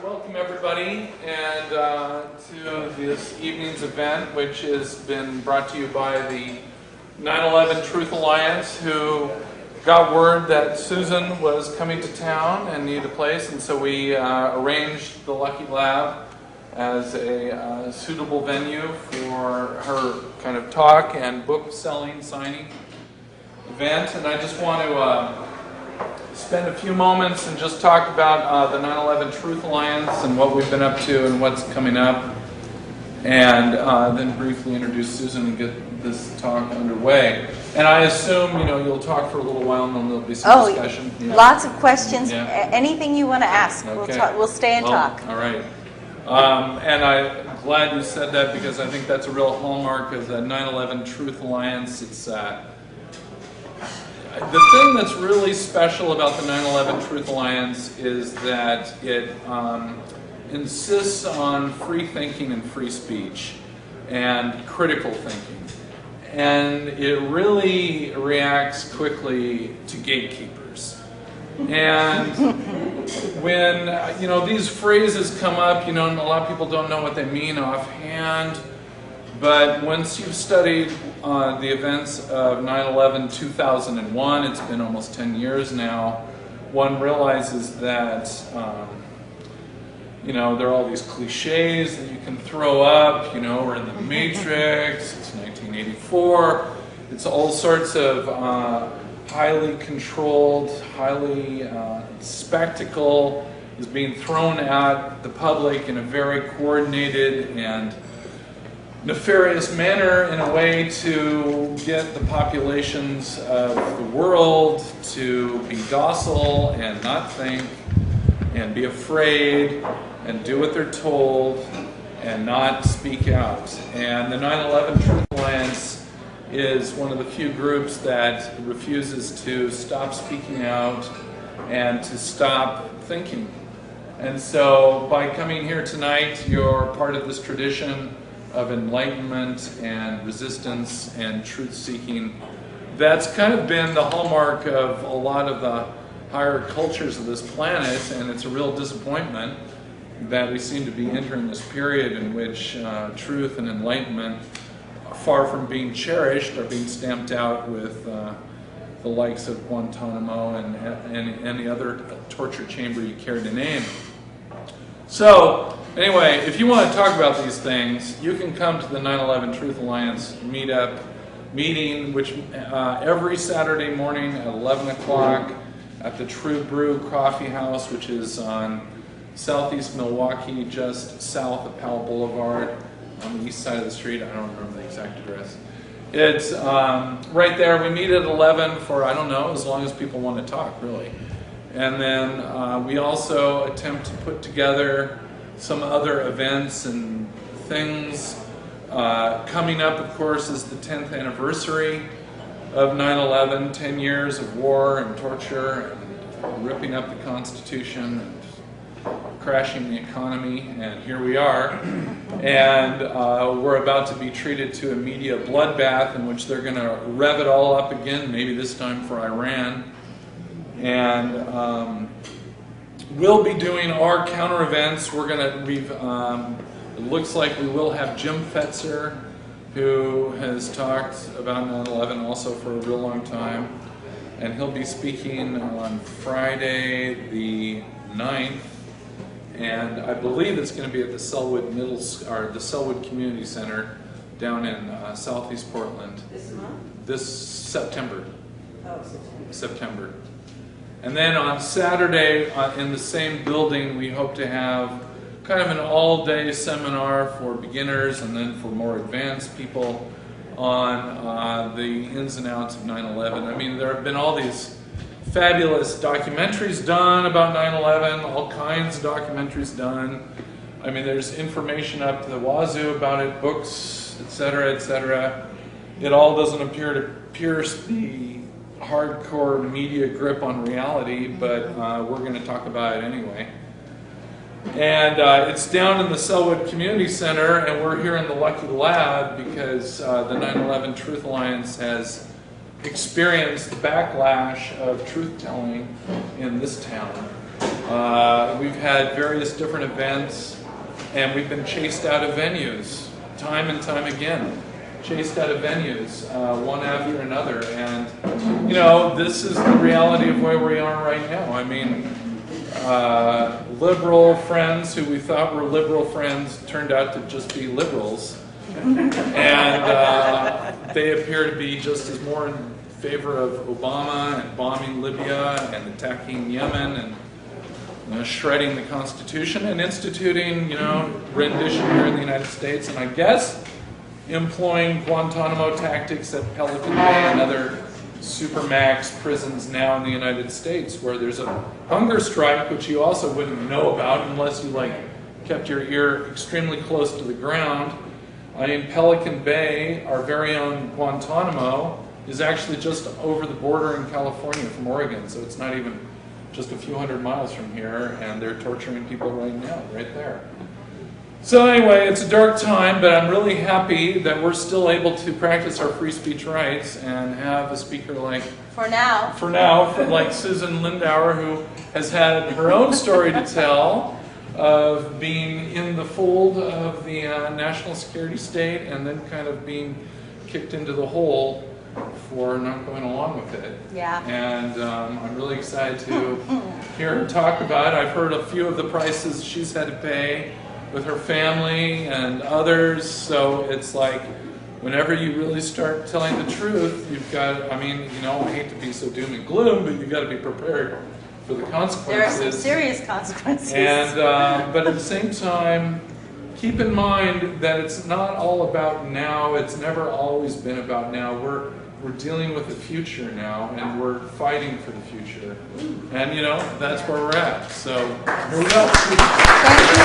Welcome everybody, and to this evening's event, which has been brought to you by the 9/11 Truth Alliance, who got word that Susan was coming to town and needed a place, and so we arranged the Lucky Lab as a suitable venue for her kind of talk and book selling, signing event. And I just want to spend a few moments and just talk about the 9/11 Truth Alliance and what we've been up to and what's coming up, and then briefly introduce Susan and get this talk underway. And I assume you'll talk for a little while and then there'll be some discussion. Yeah. Lots of questions. Yeah. Anything you want to ask, Okay. we'll stay and talk. All right. And I'm glad you said that, because I think that's a real hallmark of the 9/11 Truth Alliance. It's the thing that's really special about the 9/11 Truth Alliance is that it insists on free thinking and free speech and critical thinking. And it really reacts quickly to gatekeepers. And when these phrases come up, and a lot of people don't know what they mean offhand, but once you've studied the events of 9/11 2001, it's been almost 10 years now, one realizes that there are all these cliches that you can throw up. We're in the Matrix, it's 1984, it's all sorts of highly controlled, highly spectacle is being thrown at the public in a very coordinated and nefarious manner, in a way to get the populations of the world to be docile and not think and be afraid and do what they're told and not speak out. And the 9/11 Truth Alliance is one of the few groups that refuses to stop speaking out and to stop thinking. And so by coming here tonight, you're part of this tradition of enlightenment and resistance and truth-seeking. That's kind of been the hallmark of a lot of the higher cultures of this planet, and it's a real disappointment that we seem to be entering this period in which truth and enlightenment, far from being cherished, are being stamped out with the likes of Guantanamo and any other torture chamber you care to name. So, anyway, if you want to talk about these things, you can come to the 9/11 Truth Alliance meeting, which every Saturday morning at 11 o'clock at the True Brew Coffee House, which is on southeast Milwaukee, just south of Powell Boulevard, on the east side of the street. I don't remember the exact address. It's right there. We meet at 11 for, I don't know, as long as people want to talk, really. And then we also attempt to put together some other events and things. Coming up, of course, is the 10th anniversary of 9/11, 10 years of war and torture and ripping up the Constitution and crashing the economy, and here we are. And we're about to be treated to a media bloodbath in which they're going to rev it all up again, maybe this time for Iran. And we'll be doing our counter events. It looks like we will have Jim Fetzer, who has talked about 9/11 also for a real long time, and he'll be speaking on Friday the 9th, and I believe it's going to be at the Selwood the Selwood Community Center down in southeast Portland. This month? This September. Oh, September. And then on Saturday, in the same building, we hope to have kind of an all-day seminar for beginners and then for more advanced people on the ins and outs of 9/11. I mean, there have been all these fabulous documentaries done about 9/11, all kinds of documentaries done. I mean, there's information up to the wazoo about it, books, etc., etc. It all doesn't appear to pierce the hardcore media grip on reality, but we're going to talk about it anyway. And it's down in the Selwood Community Center, and we're here in the Lucky Lab because the 9/11 Truth Alliance has experienced the backlash of truth-telling in this town. We've had various different events, and we've been chased out of venues time and time again. Chased out of venues, one after another, and you know, this is the reality of where we are right now. I mean, liberal friends who we thought were liberal friends turned out to just be liberals, and they appear to be just as more in favor of Obama and bombing Libya and attacking Yemen and shredding the Constitution and instituting, you know, rendition here in the United States, and I guess employing Guantanamo tactics at Pelican Bay and other supermax prisons now in the United States, where there's a hunger strike, which you also wouldn't know about unless you like kept your ear extremely close to the ground. In Pelican Bay, our very own Guantanamo is actually just over the border in California from Oregon, so it's not even just a few hundred miles from here, and they're torturing people right now, right there. So anyway, it's a dark time, but I'm really happy that we're still able to practice our free speech rights and have a speaker like, For now, like Susan Lindauer, who has had her own story to tell of being in the fold of the national security state and then kind of being kicked into the hole for not going along with it. Yeah. And I'm really excited to hear her talk about it. I've heard a few of the prices she's had to pay with her family and others, so it's like whenever you really start telling the truth, you've got, I mean, you know, I hate to be so doom and gloom, but you've got to be prepared for the consequences. there are some serious consequences. And, but at the same time, keep in mind that it's not all about now. It's never always been about now. We're dealing with the future now, and we're fighting for the future. And, you know, that's where we're at. So, here we go. Thank you.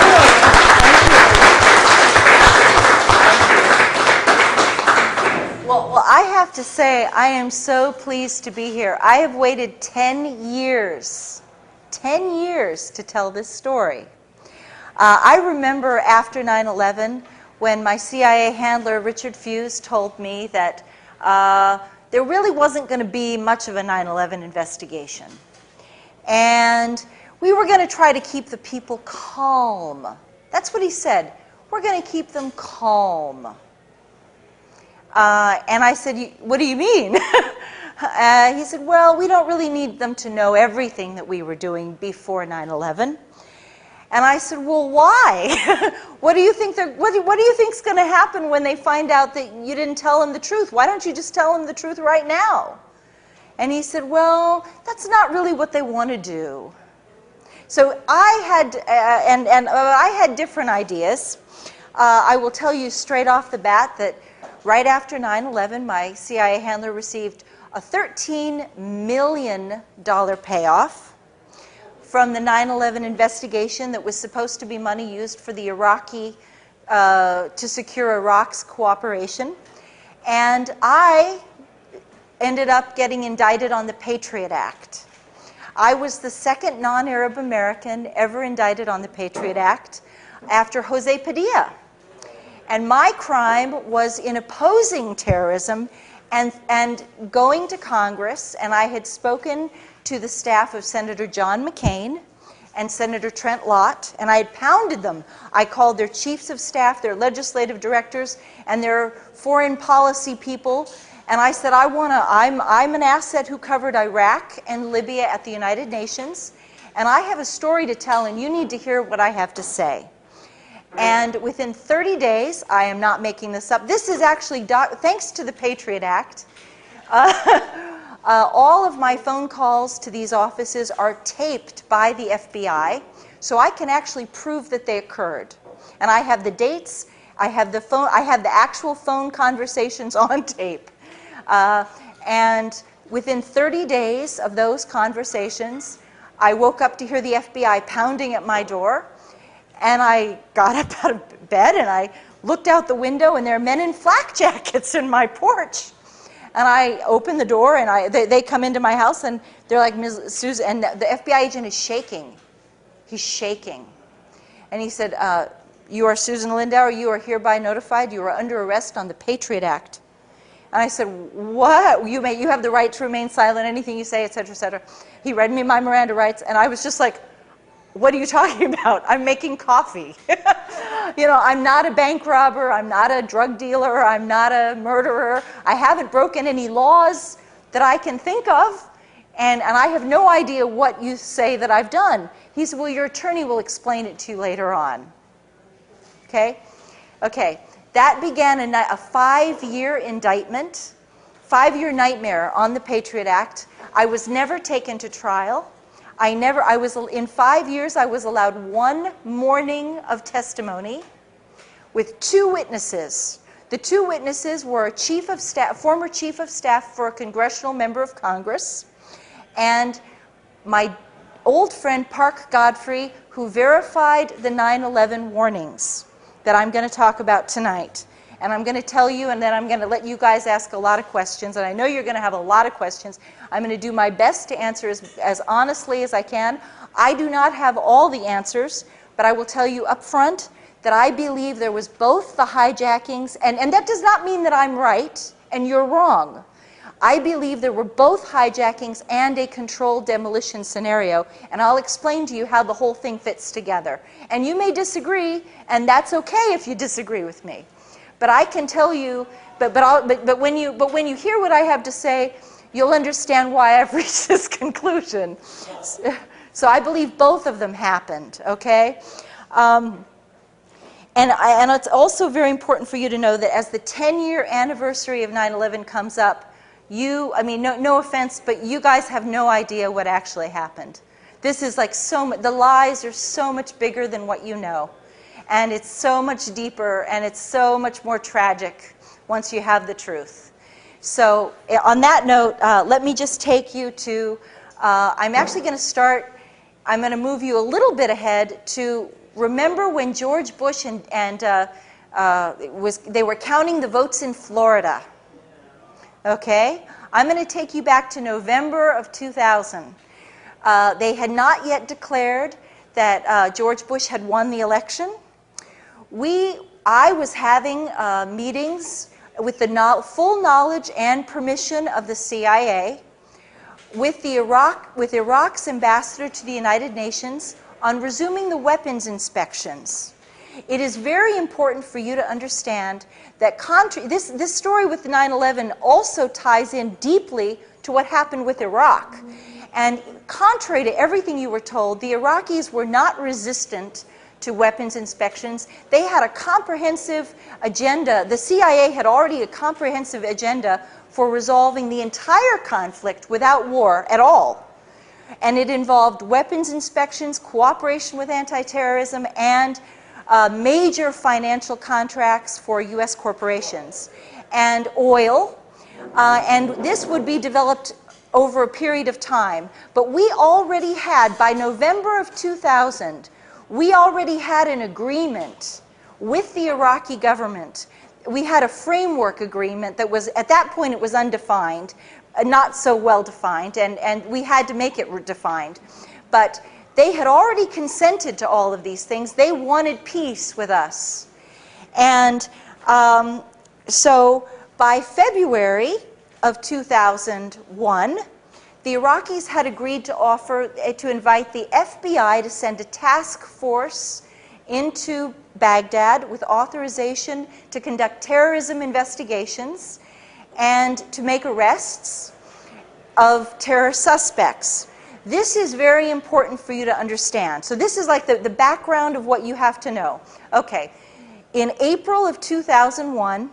Well, I have to say, I am so pleased to be here. I have waited 10 years to tell this story. I remember after 9/11 when my CIA handler, Richard Fuse, told me that there really wasn't going to be much of a 9/11 investigation. And we were going to try to keep the people calm. That's what he said. We're going to keep them calm. And I said, what do you mean? He said, well, we don't really need them to know everything that we were doing before 9/11. And I said, well, why? What do you think what do you think's going to happen when they find out that you didn't tell them the truth? Why don't you just tell them the truth right now? And he said, well, that's not really what they want to do. So I had, I had different ideas. I will tell you straight off the bat that right after 9/11, my CIA handler received a $13 million payoff from the 9/11 investigation that was supposed to be money used for the Iraqi, to secure Iraq's cooperation. And I ended up getting indicted on the Patriot Act. I was the second non-Arab American ever indicted on the Patriot Act after Jose Padilla. And my crime was in opposing terrorism and going to Congress, and I had spoken to the staff of Senator John McCain and Senator Trent Lott, and I had pounded them. I called their chiefs of staff, their legislative directors, and their foreign policy people, and I said, I'm an asset who covered Iraq and Libya at the United Nations, and I have a story to tell, and you need to hear what I have to say. And within 30 days, I am not making this up, this is actually, thanks to the Patriot Act, all of my phone calls to these offices are taped by the FBI, so I can actually prove that they occurred. And I have the dates, I have the actual phone conversations on tape. And within 30 days of those conversations, I woke up to hear the FBI pounding at my door, and I got up out of bed and I looked out the window, and there are men in flak jackets in my porch. And I open the door, and they come into my house, and they're like, Ms. Susan, and the FBI agent is shaking. He's shaking. And he said, you are Susan Lindauer, you are hereby notified, you are under arrest on the Patriot Act. And I said, what? You have the right to remain silent, anything you say, et cetera, et cetera. He read me my Miranda rights, and I was just like, What are you talking about? I'm making coffee. You know, I'm not a bank robber, I'm not a drug dealer, I'm not a murderer. I haven't broken any laws that I can think of, and I have no idea what you say that I've done. He said, well, your attorney will explain it to you later on. Okay? Okay. That began a 5-year indictment, 5-year nightmare on the Patriot Act. I was never taken to trial. In 5 years, I was allowed 1 morning of testimony with 2 witnesses. The 2 witnesses were a former chief of staff for a congressional member of Congress, and my old friend Park Godfrey, who verified the 9/11 warnings that I'm going to talk about tonight. And I'm going to tell you, and then I'm going to let you guys ask a lot of questions, and I know you're going to have a lot of questions. I'm going to do my best to answer as honestly as I can. I do not have all the answers, but I will tell you up front that I believe there was both the hijackings, and that does not mean that I'm right and you're wrong. I believe there were both hijackings and a controlled demolition scenario, and I'll explain to you how the whole thing fits together. And you may disagree, and that's okay if you disagree with me. But I can tell you, but when you hear what I have to say, you'll understand why I've reached this conclusion. So I believe both of them happened, okay? And it's also very important for you to know that as the 10-year anniversary of 9/11 comes up, no offense, but you guys have no idea what actually happened. This is like the lies are so much bigger than what you know. And it's so much deeper, and it's so much more tragic once you have the truth. So on that note, let me just take you to, I'm actually going to start, I'm going to move you a little bit ahead to remember when George Bush they were counting the votes in Florida. Okay? I'm going to take you back to November of 2000. They had not yet declared that George Bush had won the election. I was having meetings with the full knowledge and permission of the CIA with Iraq's ambassador to the United Nations on resuming the weapons inspections. It is very important for you to understand that this story with 9/11 also ties in deeply to what happened with Iraq. And contrary to everything you were told, the Iraqis were not resistant to weapons inspections. They had a comprehensive agenda. The CIA had already a comprehensive agenda for resolving the entire conflict without war at all. And it involved weapons inspections, cooperation with anti-terrorism, and major financial contracts for U.S. corporations, and oil. And this would be developed over a period of time. But we already had, by November of 2000, we already had an agreement with the Iraqi government. We had a framework agreement that was, at that point, it was undefined, not so well defined, and we had to make it defined. But they had already consented to all of these things. They wanted peace with us. And so by February of 2001, the Iraqis had agreed to invite the FBI to send a task force into Baghdad with authorization to conduct terrorism investigations and to make arrests of terror suspects. This is very important for you to understand. So this is like the background of what you have to know. Okay, in April of 2001,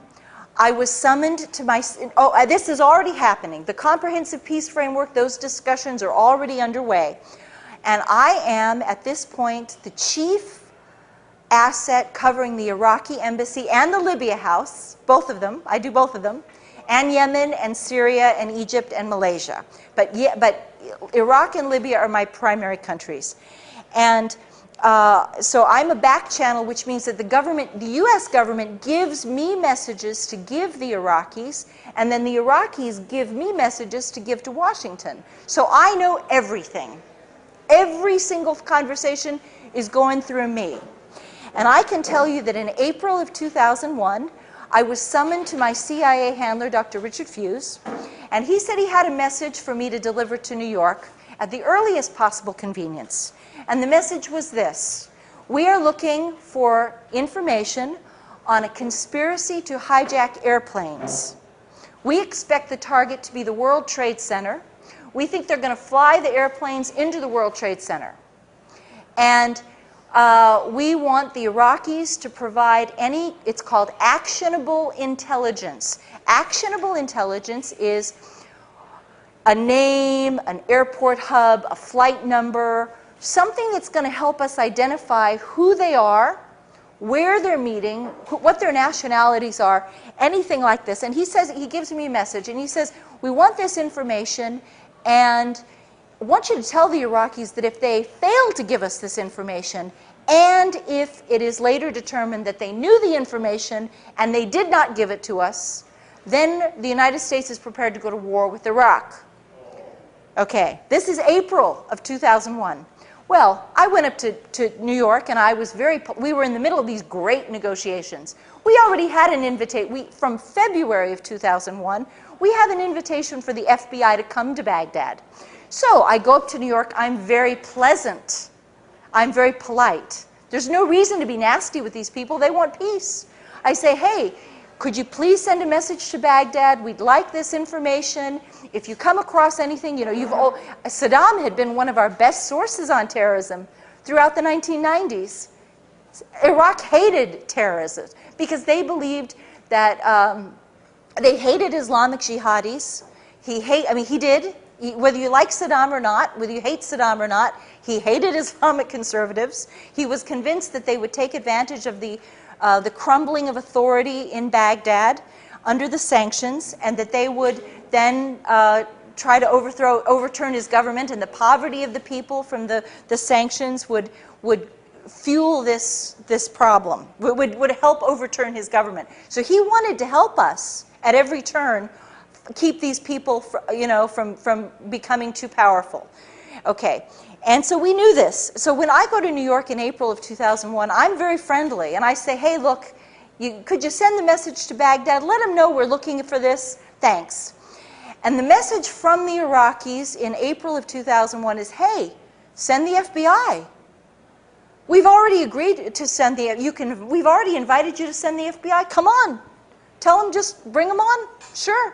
I was summoned to this is already happening. The Comprehensive Peace Framework, those discussions are already underway. And I am, at this point, the chief asset covering the Iraqi Embassy and the Libya House, both of them, I do both of them, and Yemen and Syria and Egypt and Malaysia. But Iraq and Libya are my primary countries. And so I'm a back channel, which means that the U.S. government gives me messages to give the Iraqis, and then the Iraqis give me messages to give to Washington. So I know everything. Every single conversation is going through me. And I can tell you that in April of 2001, I was summoned to my CIA handler, Dr. Richard Fuse, and he said he had a message for me to deliver to New York at the earliest possible convenience. And the message was this: we are looking for information on a conspiracy to hijack airplanes. We expect the target to be the World Trade Center. We think they're going to fly the airplanes into the World Trade Center. And we want the Iraqis to provide any, it's called actionable intelligence. Actionable intelligence is a name, an airport hub, a flight number, something that's going to help us identify who they are, where they're meeting, what their nationalities are, anything like this. And he says, he gives me a message, and he says, we want this information, and I want you to tell the Iraqis that if they fail to give us this information, and if it is later determined that they knew the information and they did not give it to us, then the United States is prepared to go to war with Iraq. Okay, this is April of 2001. Well, I went up to New York, and I was we were in the middle of these great negotiations. We already had an invitation. From February of 2001, we have an invitation for the FBI to come to Baghdad. So I go up to New York. I'm very pleasant. I'm very polite. There's no reason to be nasty with these people. They want peace. I say, hey, could you please send a message to Baghdad? We'd like this information. If you come across anything, you know, Saddam had been one of our best sources on terrorism throughout the 1990s. Iraq hated terrorism because they believed that they hated Islamic jihadis. He did. Whether you like Saddam or not, whether you hate Saddam or not, he hated Islamic conservatives. He was convinced that they would take advantage of the crumbling of authority in Baghdad under the sanctions, and that they would then try to overturn his government, and the poverty of the people from the sanctions would fuel this problem, would help overturn his government. So he wanted to help us at every turn keep these people from becoming too powerful. Okay, and so we knew this. So when I go to New York in April of 2001, I'm very friendly, and I say, hey, look, could you send the message to Baghdad? Let them know we're looking for this. Thanks. And the message from the Iraqis in April of 2001 is, hey, send the FBI. We've already agreed to send we've already invited you to send the FBI. Come on. Tell them, just bring them on. Sure.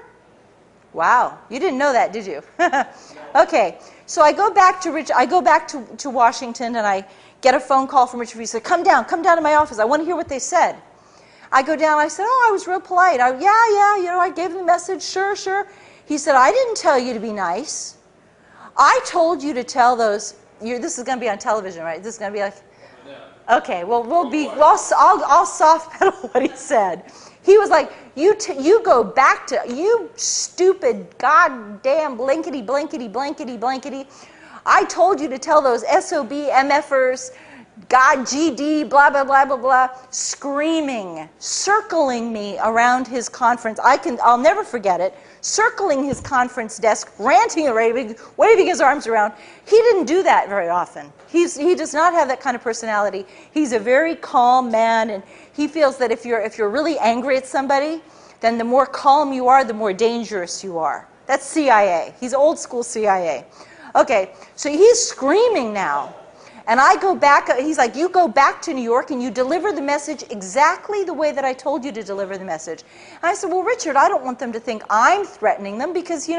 Wow, you didn't know that, did you? Okay, so I go back to Washington, and I get a phone call from Richard. He said, come down to my office. I want to hear what they said. I go down, I said, oh, I was real polite. Yeah, I gave them the message, sure. He said, I didn't tell you to be nice. I told you to tell those, this is going to be on television, right? This is going to be like, yeah. Okay, well, I'll soft pedal what he said. He was like, you go back to, you stupid goddamn blankety. I told you to tell those SOB MFers, God, GD, blah, blah, blah, blah, blah, screaming, circling me around his conference. I'll never forget it. Circling his conference desk, ranting and raving, waving his arms around. He didn't do that very often. He does not have that kind of personality. He's a very calm man, and he feels that if you're really angry at somebody, then the more calm you are, the more dangerous you are. That's CIA. He's old school CIA. Okay, so he's screaming now. And I go back, he's like, you go back to New York and you deliver the message exactly the way that I told you to deliver the message. And I said, well, Richard, I don't want them to think I'm threatening them because,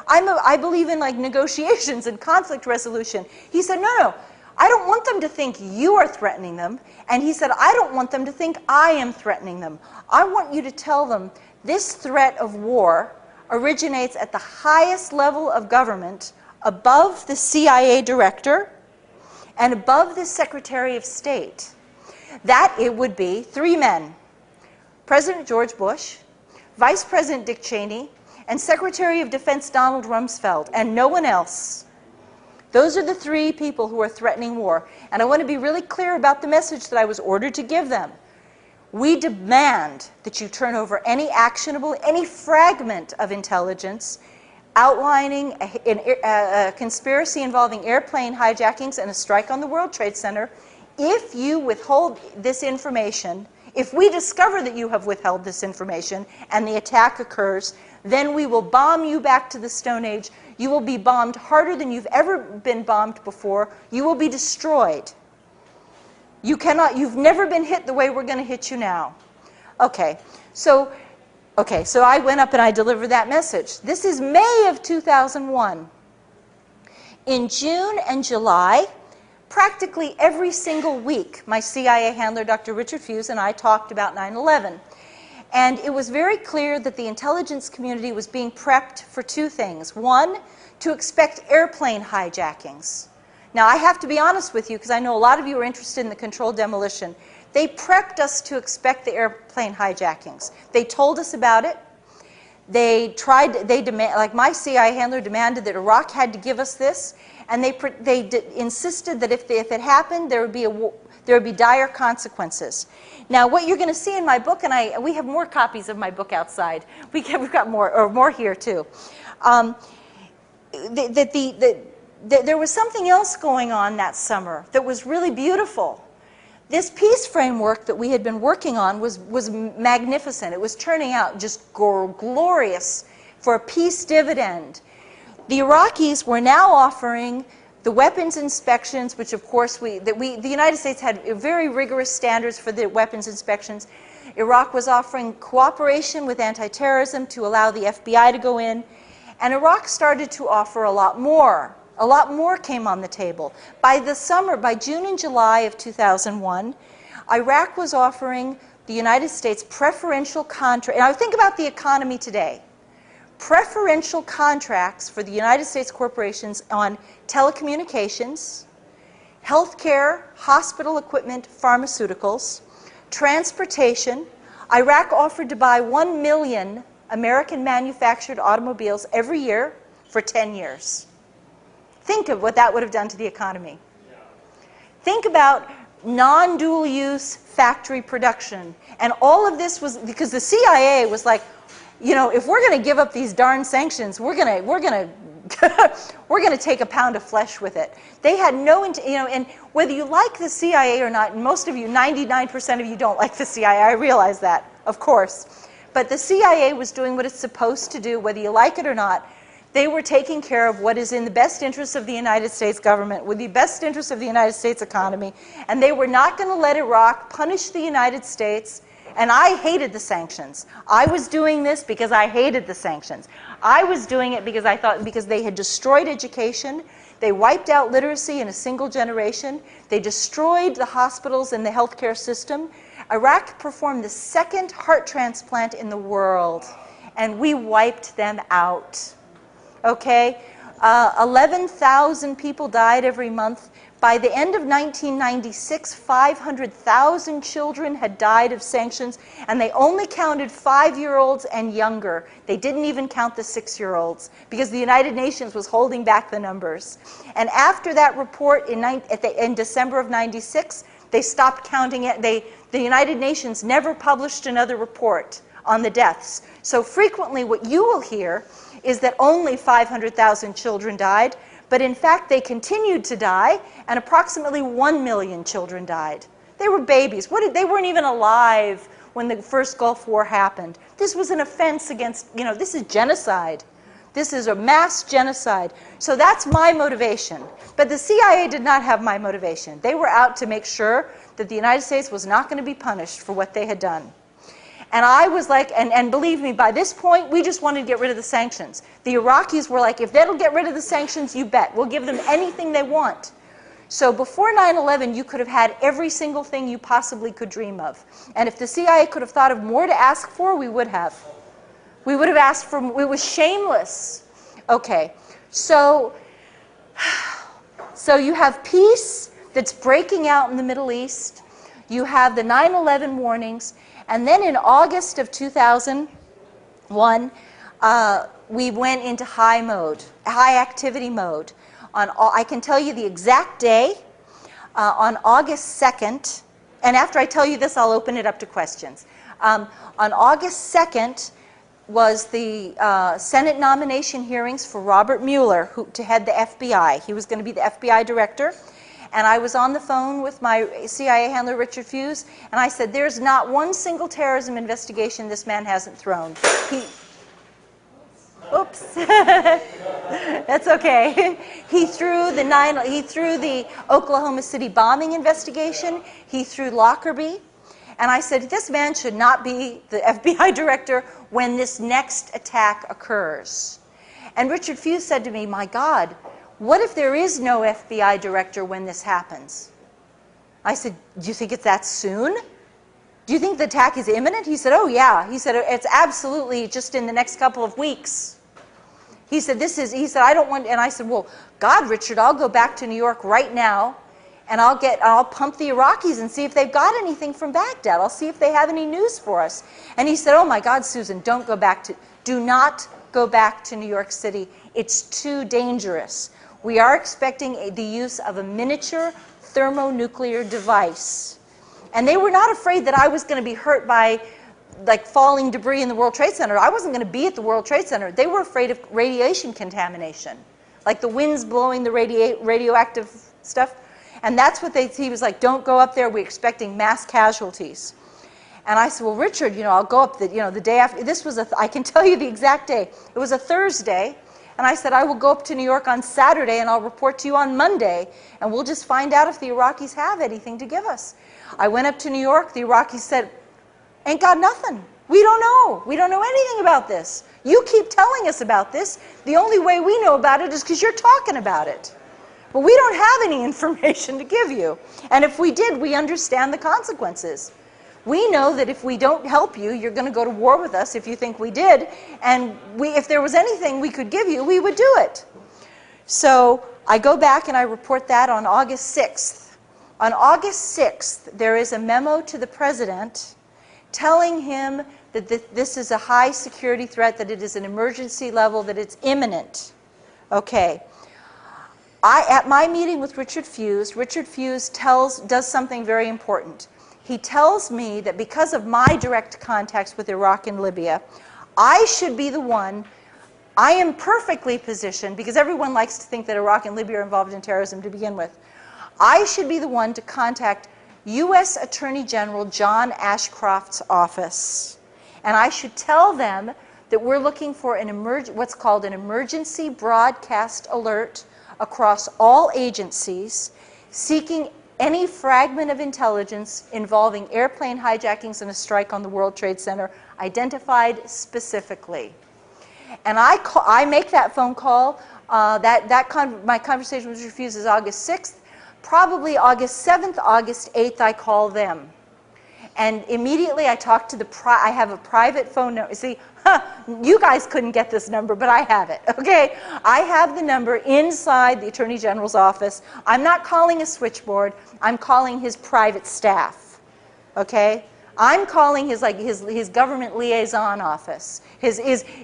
I believe in like negotiations and conflict resolution. He said, no, I don't want them to think you are threatening them. And he said, I don't want them to think I am threatening them. I want you to tell them this threat of war originates at the highest level of government, above the CIA director, and above the Secretary of State. That it would be three men: President George Bush, Vice President Dick Cheney, and Secretary of Defense Donald Rumsfeld, and no one else. Those are the three people who are threatening war. And I want to be really clear about the message that I was ordered to give them. We demand that you turn over any actionable, any fragment of intelligence outlining a conspiracy involving airplane hijackings and a strike on the World Trade Center. If you withhold this information, if we discover that you have withheld this information and the attack occurs, then we will bomb you back to the Stone Age. You will be bombed harder than you've ever been bombed before. You will be destroyed. You've never been hit the way we're going to hit you now. Okay, so I went up and I delivered that message. This is May of 2001. In June and July, practically every single week, my CIA handler, Dr. Richard Fuse, and I talked about 9/11. And it was very clear that the intelligence community was being prepped for two things. One, to expect airplane hijackings. Now, I have to be honest with you, because I know a lot of you are interested in the controlled demolition. They prepped us to expect the airplane hijackings. They told us about it. Like my CIA handler demanded that Iraq had to give us this, and they insisted that if it happened, there would be dire consequences. Now, what you're going to see in my book, and we have more copies of my book outside. We've got more here too. There was something else going on that summer that was really beautiful. This peace framework that we had been working on was magnificent. It was turning out just glorious for a peace dividend. The Iraqis were now offering the weapons inspections, which of course the United States had very rigorous standards for the weapons inspections. Iraq was offering cooperation with anti-terrorism to allow the FBI to go in, and Iraq started to offer a lot more. A lot more came on the table. By June and July of 2001, Iraq was offering the United States preferential contracts. Now think about the economy today. Preferential contracts for the United States corporations on telecommunications, healthcare, hospital equipment, pharmaceuticals, transportation. Iraq offered to buy 1 million American manufactured automobiles every year for 10 years. Think of what that would have done to the economy. Think about non-dual use factory production. And all of this was because the CIA was like, you know, if we're going to give up these darn sanctions, we're going to take a pound of flesh with it. They had no, and whether you like the CIA or not, and most of you, 99% of you don't like the CIA, I realize that, of course. But the CIA was doing what it's supposed to do, whether you like it or not. They were taking care of what is in the best interest of the United States government, with the best interest of the United States economy, and they were not going to let Iraq punish the United States. And I hated the sanctions. I was doing this because I hated the sanctions. I was doing it because they had destroyed education. They wiped out literacy in a single generation. They destroyed the hospitals and the healthcare system. Iraq performed the second heart transplant in the world, and we wiped them out. Okay, 11,000 people died every month. By the end of 1996, 500,000 children had died of sanctions, and they only counted 5-year-olds and younger. They didn't even count the 6-year-olds because the United Nations was holding back the numbers. And after that report in December of 96, they stopped counting it. The United Nations never published another report on the deaths. So frequently what you will hear is that only 500,000 children died, but in fact they continued to die, and approximately 1 million children died. They were babies. They weren't even alive when the first Gulf War happened. This was an offense against, this is genocide. This is a mass genocide. So that's my motivation. But the CIA did not have my motivation. They were out to make sure that the United States was not going to be punished for what they had done. And I was like, and believe me, by this point, we just wanted to get rid of the sanctions. The Iraqis were like, if they'll get rid of the sanctions, you bet. We'll give them anything they want. So before 9/11, you could have had every single thing you possibly could dream of. And if the CIA could have thought of more to ask for, we would have. We would have asked for, it was shameless. Okay, so you have peace that's breaking out in the Middle East. You have the 9/11 warnings. And then in August of 2001, we went into high activity mode. I can tell you the exact day, on August 2nd, and after I tell you this, I'll open it up to questions. On August 2nd was the Senate nomination hearings for Robert Mueller to head the FBI. He was going to be the FBI director. And I was on the phone with my CIA handler, Richard Fuse, and I said, there's not one single terrorism investigation this man hasn't thrown. Oops. That's okay. He threw the Oklahoma City bombing investigation. He threw Lockerbie. And I said, this man should not be the FBI director when this next attack occurs. And Richard Fuse said to me, my God, what if there is no FBI director when this happens? I said, do you think it's that soon? Do you think the attack is imminent? He said, oh yeah. He said, it's absolutely just in the next couple of weeks. He said, I don't want, and I said, well, God, Richard, I'll go back to New York right now, and I'll pump the Iraqis and see if they've got anything from Baghdad. I'll see if they have any news for us. And he said, oh my God, Susan, do not go back to New York City. It's too dangerous. We are expecting the use of a miniature thermonuclear device. And they were not afraid that I was going to be hurt by like falling debris in the World Trade Center. I wasn't going to be at the World Trade Center. They were afraid of radiation contamination, like the winds blowing the radioactive stuff. And that's what he was like, don't go up there. We're expecting mass casualties. And I said, well, Richard, I'll go up the day after. This was I can tell you the exact day. It was a Thursday. And I said, I will go up to New York on Saturday and I'll report to you on Monday. And we'll just find out if the Iraqis have anything to give us. I went up to New York. The Iraqis said, ain't got nothing. We don't know. We don't know anything about this. You keep telling us about this. The only way we know about it is because you're talking about it. But we don't have any information to give you. And if we did, we understand the consequences. We know that if we don't help you, you're going to go to war with us if you think we did. And if there was anything we could give you, we would do it. So I go back and I report that on August 6th. On August 6th, there is a memo to the president telling him that this is a high security threat, that it is an emergency level, that it's imminent. Okay. At my meeting with Richard Fuse does something very important. He tells me that because of my direct contacts with Iraq and Libya, I should be the one. I am perfectly positioned, because everyone likes to think that Iraq and Libya are involved in terrorism to begin with. I should be the one to contact U.S. Attorney General John Ashcroft's office. And I should tell them that we're looking for what's called an emergency broadcast alert across all agencies, seeking any fragment of intelligence involving airplane hijackings and a strike on the World Trade Center, identified specifically. And I make that phone call. My conversation with Richard Fuse is August 6th. Probably August 7th, August 8th, I call them. And immediately I talk to I have a private phone number. See, you guys couldn't get this number, but I have it, okay? I have the number inside the Attorney General's office. I'm not calling a switchboard. I'm calling his private staff, okay? I'm calling his government liaison office.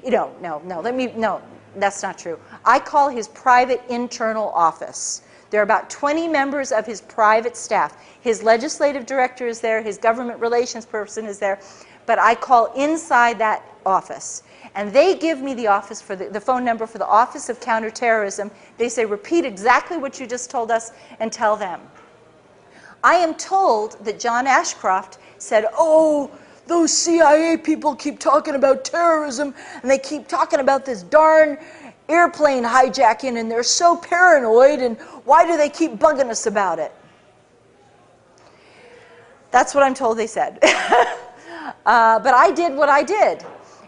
No, that's not true. I call his private internal office. There are about 20 members of his private staff. His legislative director is there, his government relations person is there, but I call inside that office. And they give me the office for the phone number for the Office of Counterterrorism. They say, repeat exactly what you just told us and tell them. I am told that John Ashcroft said, oh, those CIA people keep talking about terrorism, and they keep talking about this darn airplane hijacking, and they're so paranoid, and why do they keep bugging us about it? That's what I'm told they said. But I did what I did.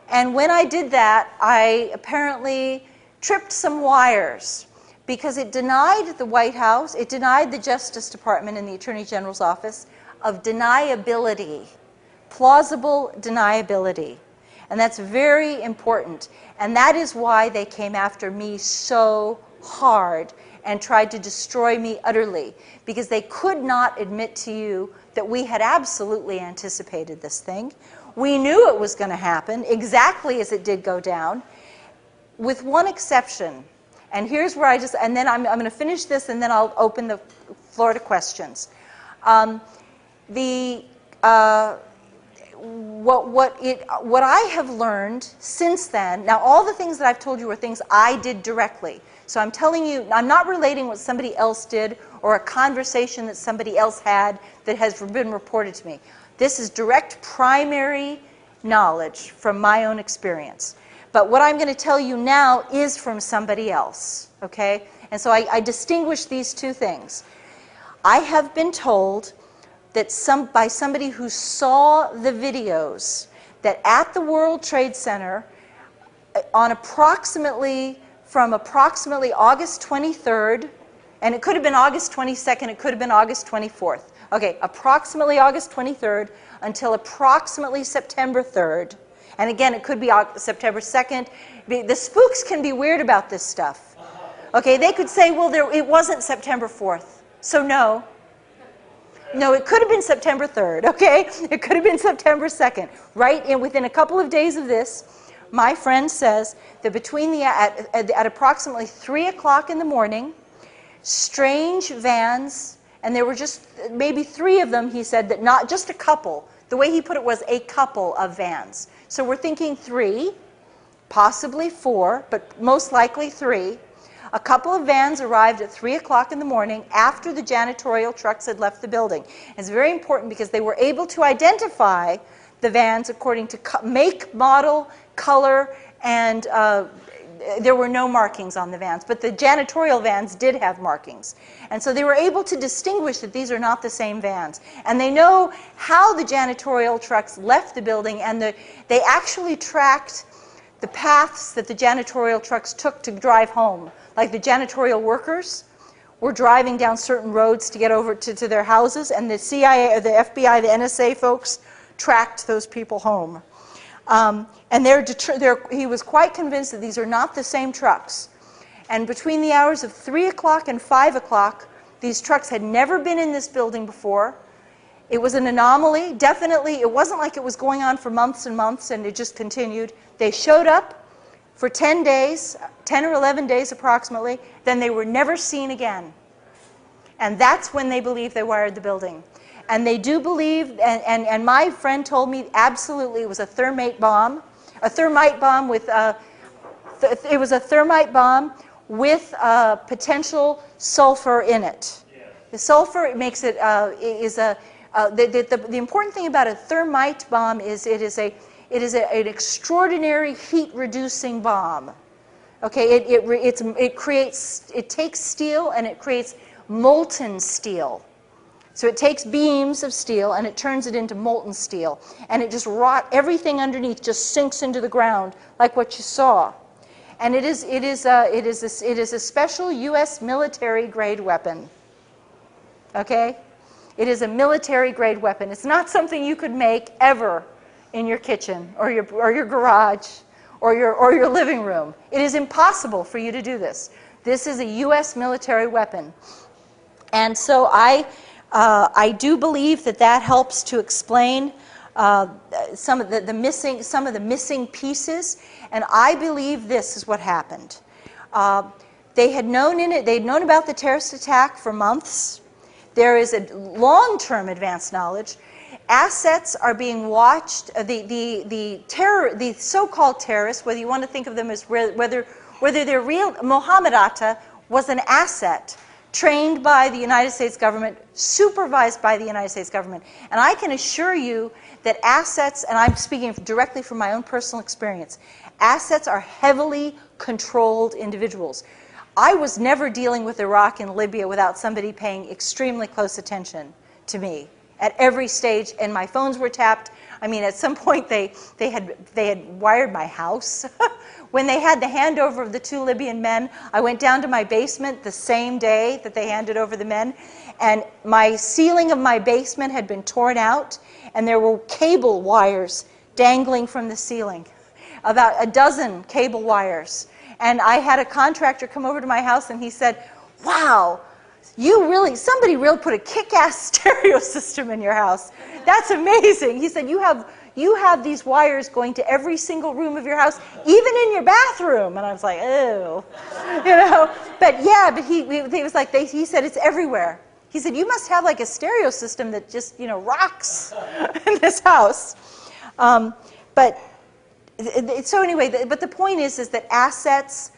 And when I did that, I apparently tripped some wires, because it denied the White House, it denied the Justice Department and the Attorney General's office of deniability, plausible deniability. And that's very important. And that is why they came after me so hard and tried to destroy me utterly, because they could not admit to you that we had absolutely anticipated this thing. We knew it was going to happen exactly as it did go down, with one exception. And here's where and then I'm going to finish this, and then I'll open the floor to questions. What I have learned since then, now all the things that I've told you are things I did directly. So I'm telling you, I'm not relating what somebody else did or a conversation that somebody else had that has been reported to me. This is direct primary knowledge from my own experience. But what I'm going to tell you now is from somebody else, okay? And so I distinguish these two things. I have been told that by somebody who saw the videos that at the World Trade Center on from approximately August 23rd, and it could have been August 22nd, it could have been August 24th. Okay, approximately August 23rd until approximately September 3rd. And again, it could be September 2nd. The spooks can be weird about this stuff. Okay, they could say, well, it wasn't September 4th. So no. No, it could have been September 3rd, okay? It could have been September 2nd. Right within a couple of days of this, my friend says that at approximately 3 o'clock in the morning, strange vans, and there were just maybe 3 of them, he said, that not just a couple. The way he put it was a couple of vans. So we're thinking 3, possibly 4, but most likely 3. A couple of vans arrived at 3 o'clock in the morning after the janitorial trucks had left the building. It's very important because they were able to identify the vans according to make, model, color, and there were no markings on the vans. But the janitorial vans did have markings. And so they were able to distinguish that these are not the same vans. And they know how the janitorial trucks left the building, and they actually tracked the paths that the janitorial trucks took to drive home. Like the janitorial workers were driving down certain roads to get over to their houses, and the CIA, or the FBI, the NSA folks tracked those people home. And he was quite convinced that these are not the same trucks. And between the hours of 3 o'clock and 5 o'clock, these trucks had never been in this building before. It was an anomaly. Definitely, it wasn't like it was going on for months and months and it just continued. They showed up for 10 days, 10 or 11 days approximately, then they were never seen again. And that's when they believe they wired the building. And they do believe, and my friend told me absolutely it was a thermite bomb. A thermite bomb with, it was a thermite bomb with potential sulfur in it. The sulfur makes it, the important thing about a thermite bomb is it is an extraordinary heat-reducing bomb. Okay, it takes steel and it creates molten steel. So it takes beams of steel and it turns it into molten steel, and it just everything underneath just sinks into the ground like what you saw. And it is a special U.S. military-grade weapon. Okay, it is a military-grade weapon. It's not something you could make ever in your kitchen or your garage or your living room. It is impossible for you to do this. This is a U.S. military weapon. And so I do believe that helps to explain some of the missing pieces. And I believe this is what happened. They'd known about the terrorist attack for months. There is a long-term advanced knowledge. Assets are being watched. The so-called terrorists, whether you want to think of them as whether they're real, Mohammed Atta was an asset trained by the United States government, supervised by the United States government. And I can assure you that assets, and I'm speaking directly from my own personal experience, assets are heavily controlled individuals. I was never dealing with Iraq and Libya without somebody paying extremely close attention to me at every stage, and my phones were tapped. I mean, at some point they had wired my house. When they had the handover of the 2 Libyan men, I went down to my basement the same day that they handed over the men, and my ceiling of my basement had been torn out, and there were cable wires dangling from the ceiling, about a dozen cable wires. And I had a contractor come over to my house, and he said, "Wow, somebody really put a kick-ass stereo system in your house. That's amazing." He said, you have these wires going to every single room of your house, even in your bathroom. And I was like, ew, But yeah, but he was like, he said it's everywhere. He said, you must have like a stereo system that just, rocks in this house. So anyway, but the point is that assets,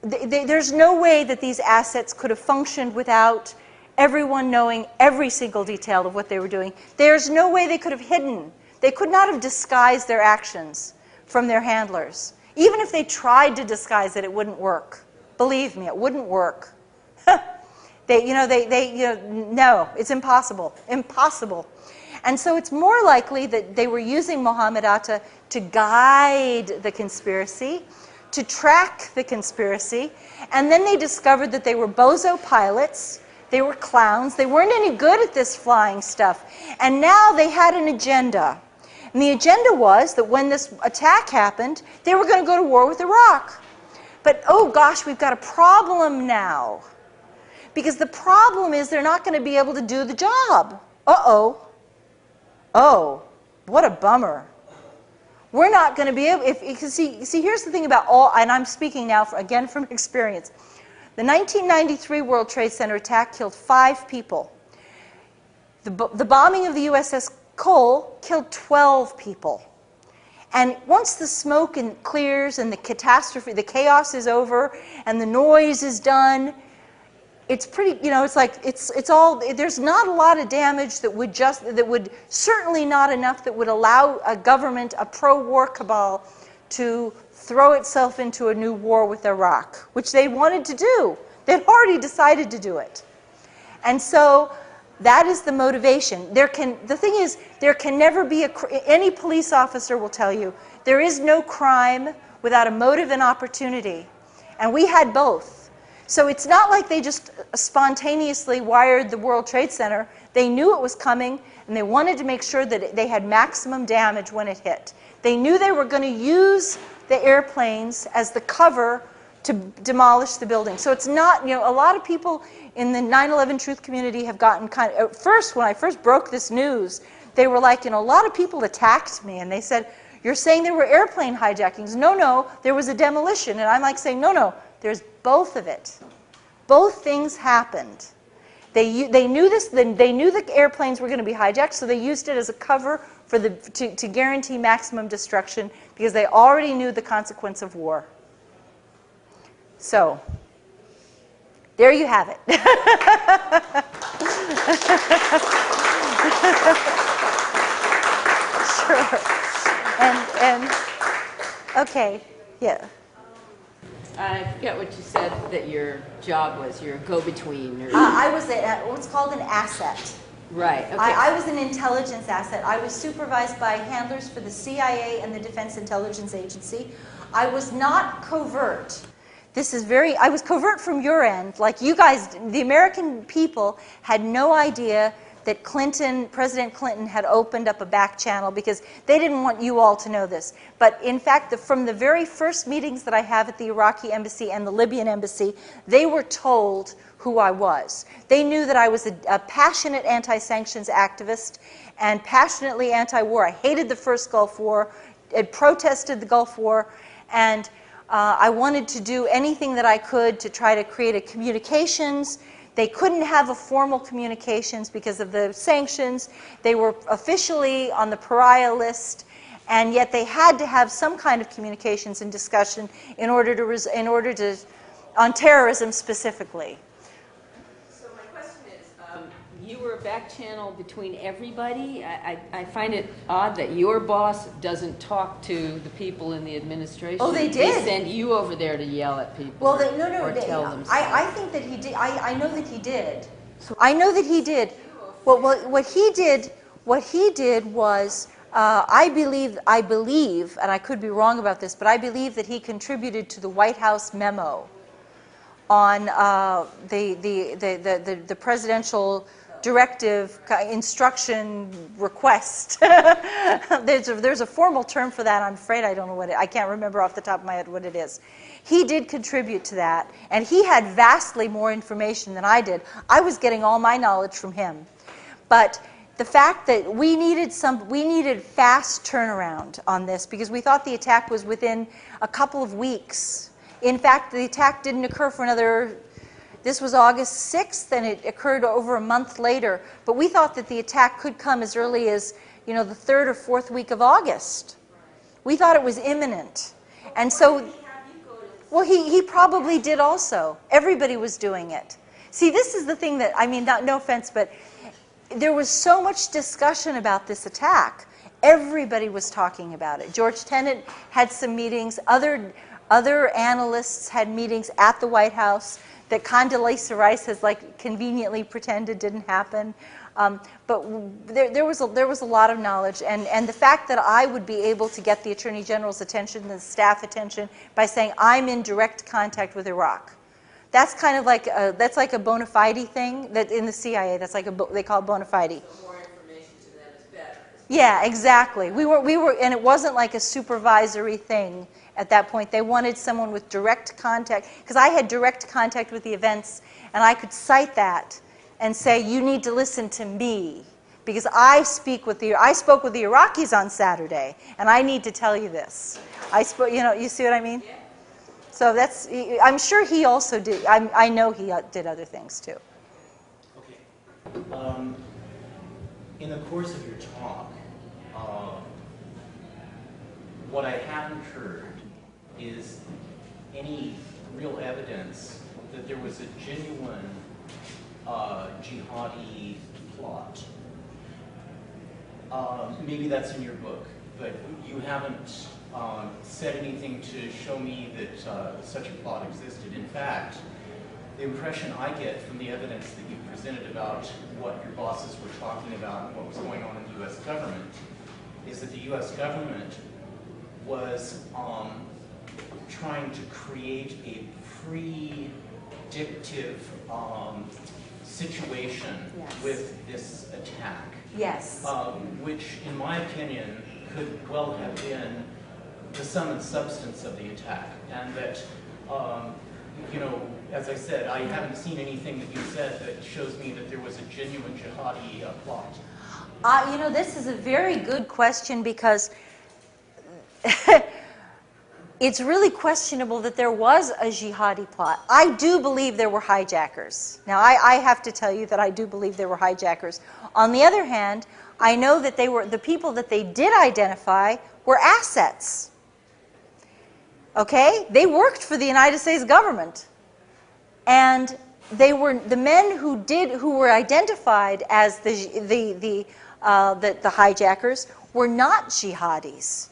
there's no way that these assets could have functioned without everyone knowing every single detail of what they were doing. There's no way they could have hidden. They could not have disguised their actions from their handlers. Even if they tried to disguise it, it wouldn't work. Believe me, it wouldn't work. No, it's impossible. Impossible. And so it's more likely that they were using Mohammed Atta to guide the conspiracy, to track the conspiracy, and then they discovered that they were bozo pilots, they were clowns, they weren't any good at this flying stuff, and now they had an agenda. And the agenda was that when this attack happened, they were going to go to war with Iraq. But oh gosh, we've got a problem now. Because the problem is they're not going to be able to do the job. Uh-oh. Oh, what a bummer. We're not going to be able, see, here's the thing about all, and I'm speaking now, again, from experience. The 1993 World Trade Center attack killed 5 people. The bombing of the USS Cole killed 12 people. And once the smoke clears and the catastrophe, the chaos is over, and the noise is done, it's pretty, it's like, it's all, there's not a lot of damage that would certainly not enough that would allow a government, a pro-war cabal, to throw itself into a new war with Iraq, which they wanted to do. They'd already decided to do it. And so that is the motivation. The thing is, there can never be any police officer will tell you, there is no crime without a motive and opportunity. And we had both. So it's not like they just spontaneously wired the World Trade Center. They knew it was coming, and they wanted to make sure that they had maximum damage when it hit. They knew they were going to use the airplanes as the cover to demolish the building. So it's not, a lot of people in the 9/11 truth community have gotten kind of, at first, when I first broke this news, they were like, a lot of people attacked me, and they said, you're saying there were airplane hijackings. No, there was a demolition. And I'm like saying, no, there's both of it. Both things happened. They knew this. They knew the airplanes were going to be hijacked, so they used it as a cover for to guarantee maximum destruction because they already knew the consequence of war. So there you have it. Sure. And okay, yeah. I forget what you said that your job was. You're a go-between. I was what's called an asset. Right. Okay. I was an intelligence asset. I was supervised by handlers for the CIA and the Defense Intelligence Agency. I was not covert. I was covert from your end. Like you guys, the American people had no idea that President Clinton had opened up a back channel because they didn't want you all to know this. But in fact, from the very first meetings that I have at the Iraqi Embassy and the Libyan Embassy, they were told who I was. They knew that I was a passionate anti-sanctions activist and passionately anti-war. I hated the first Gulf War, had protested the Gulf War, and I wanted to do anything that I could to try to create a communications. They couldn't have a formal communications because of the sanctions. They were officially on the pariah list, and yet they had to have some kind of communications and discussion in order to on terrorism specifically. So my question is, you were a back channel between everybody. I find it odd that your boss doesn't talk to the people in the administration. Oh, they did. They send you over there to yell at people. Well, or tell them. I think that he did. I know that he did. I know that he did. Well, what he did was, I believe, and I could be wrong about this, but I believe that he contributed to the White House memo on the presidential directive instruction request. There's a formal term for that. I'm afraid I don't know I can't remember off the top of my head what it is. He did contribute to that, and he had vastly more information than I did. I was getting all my knowledge from him. But the fact that we needed fast turnaround on this because we thought the attack was within a couple of weeks. In fact, the attack didn't occur for this was August 6th, and it occurred over a month later. But we thought that the attack could come as early as, the 3rd or 4th week of August. We thought it was imminent. And so, well, he probably did also. Everybody was doing it. See, this is the thing that, no offense, but there was so much discussion about this attack. Everybody was talking about it. George Tenet had some meetings. Other analysts had meetings at the White House that Condoleezza Rice has like conveniently pretended didn't happen. But there was a lot of knowledge, and the fact that I would be able to get the Attorney General's attention, the staff attention, by saying I'm in direct contact with Iraq. That's kind of like that's like a bona fide thing that in the CIA. That's like they call it bona fide. So more information to them is better. Yeah, exactly. We were, and it wasn't like a supervisory thing at that point. They wanted someone with direct contact, because I had direct contact with the events, and I could cite that and say, you need to listen to me, because I spoke with the Iraqis on Saturday, and I need to tell you this. You see what I mean? Yeah. So that's, I'm sure he also did, I know he did other things too. Okay. In the course of your talk, what I haven't heard is any real evidence that there was a genuine jihadi plot. Maybe that's in your book, but you haven't said anything to show me that such a plot existed. In fact, the impression I get from the evidence that you presented about what your bosses were talking about and what was going on in the U.S. government is that the U.S. government was trying to create a predictive situation with this attack. Yes. Which, in my opinion, could well have been the sum and substance of the attack. And that, as I said, I haven't seen anything that you said that shows me that there was a genuine jihadi plot. This is a very good question, because it's really questionable that there was a jihadi plot. I do believe there were hijackers. Now, I have to tell you that I do believe there were hijackers. On the other hand, I know that the people that they did identify were assets. Okay? They worked for the United States government. And they were the men who were identified as the hijackers were not jihadis.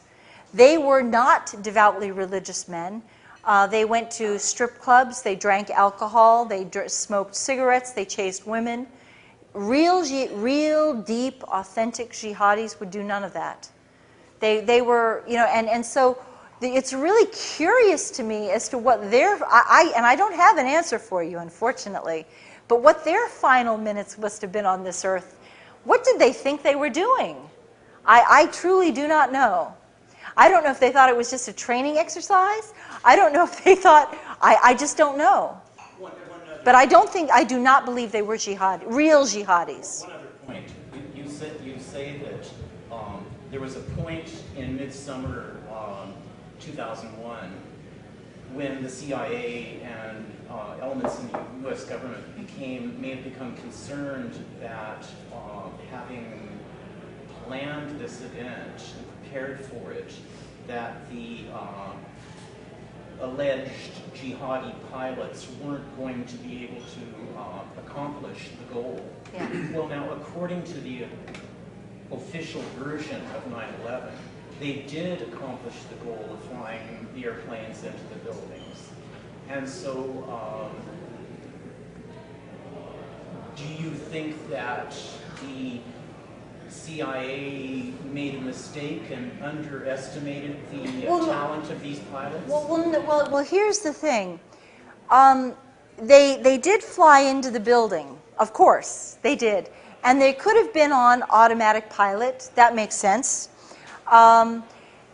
They were not devoutly religious men. They went to strip clubs, they drank alcohol, they smoked cigarettes, they chased women. Real deep, authentic jihadis would do none of that. They were, and so it's really curious to me as to what and I don't have an answer for you, unfortunately, but what their final minutes must have been on this earth. What did they think they were doing? I truly do not know. I don't know if they thought it was just a training exercise. I don't know if they thought, I just don't know. But I do not believe they were real jihadis. One other point. You say that there was a point in midsummer 2001 when the CIA and elements in the U.S. government may have become concerned that having planned this event and prepared for it, that the alleged jihadi pilots weren't going to be able to accomplish the goal. Yeah. Well, now, according to the official version of 9/11, they did accomplish the goal of flying the airplanes into the buildings. And so, do you think that the CIA made a mistake and underestimated the talent of these pilots? Well, here's the thing. They did fly into the building, of course, they did. And they could have been on automatic pilot. That makes sense.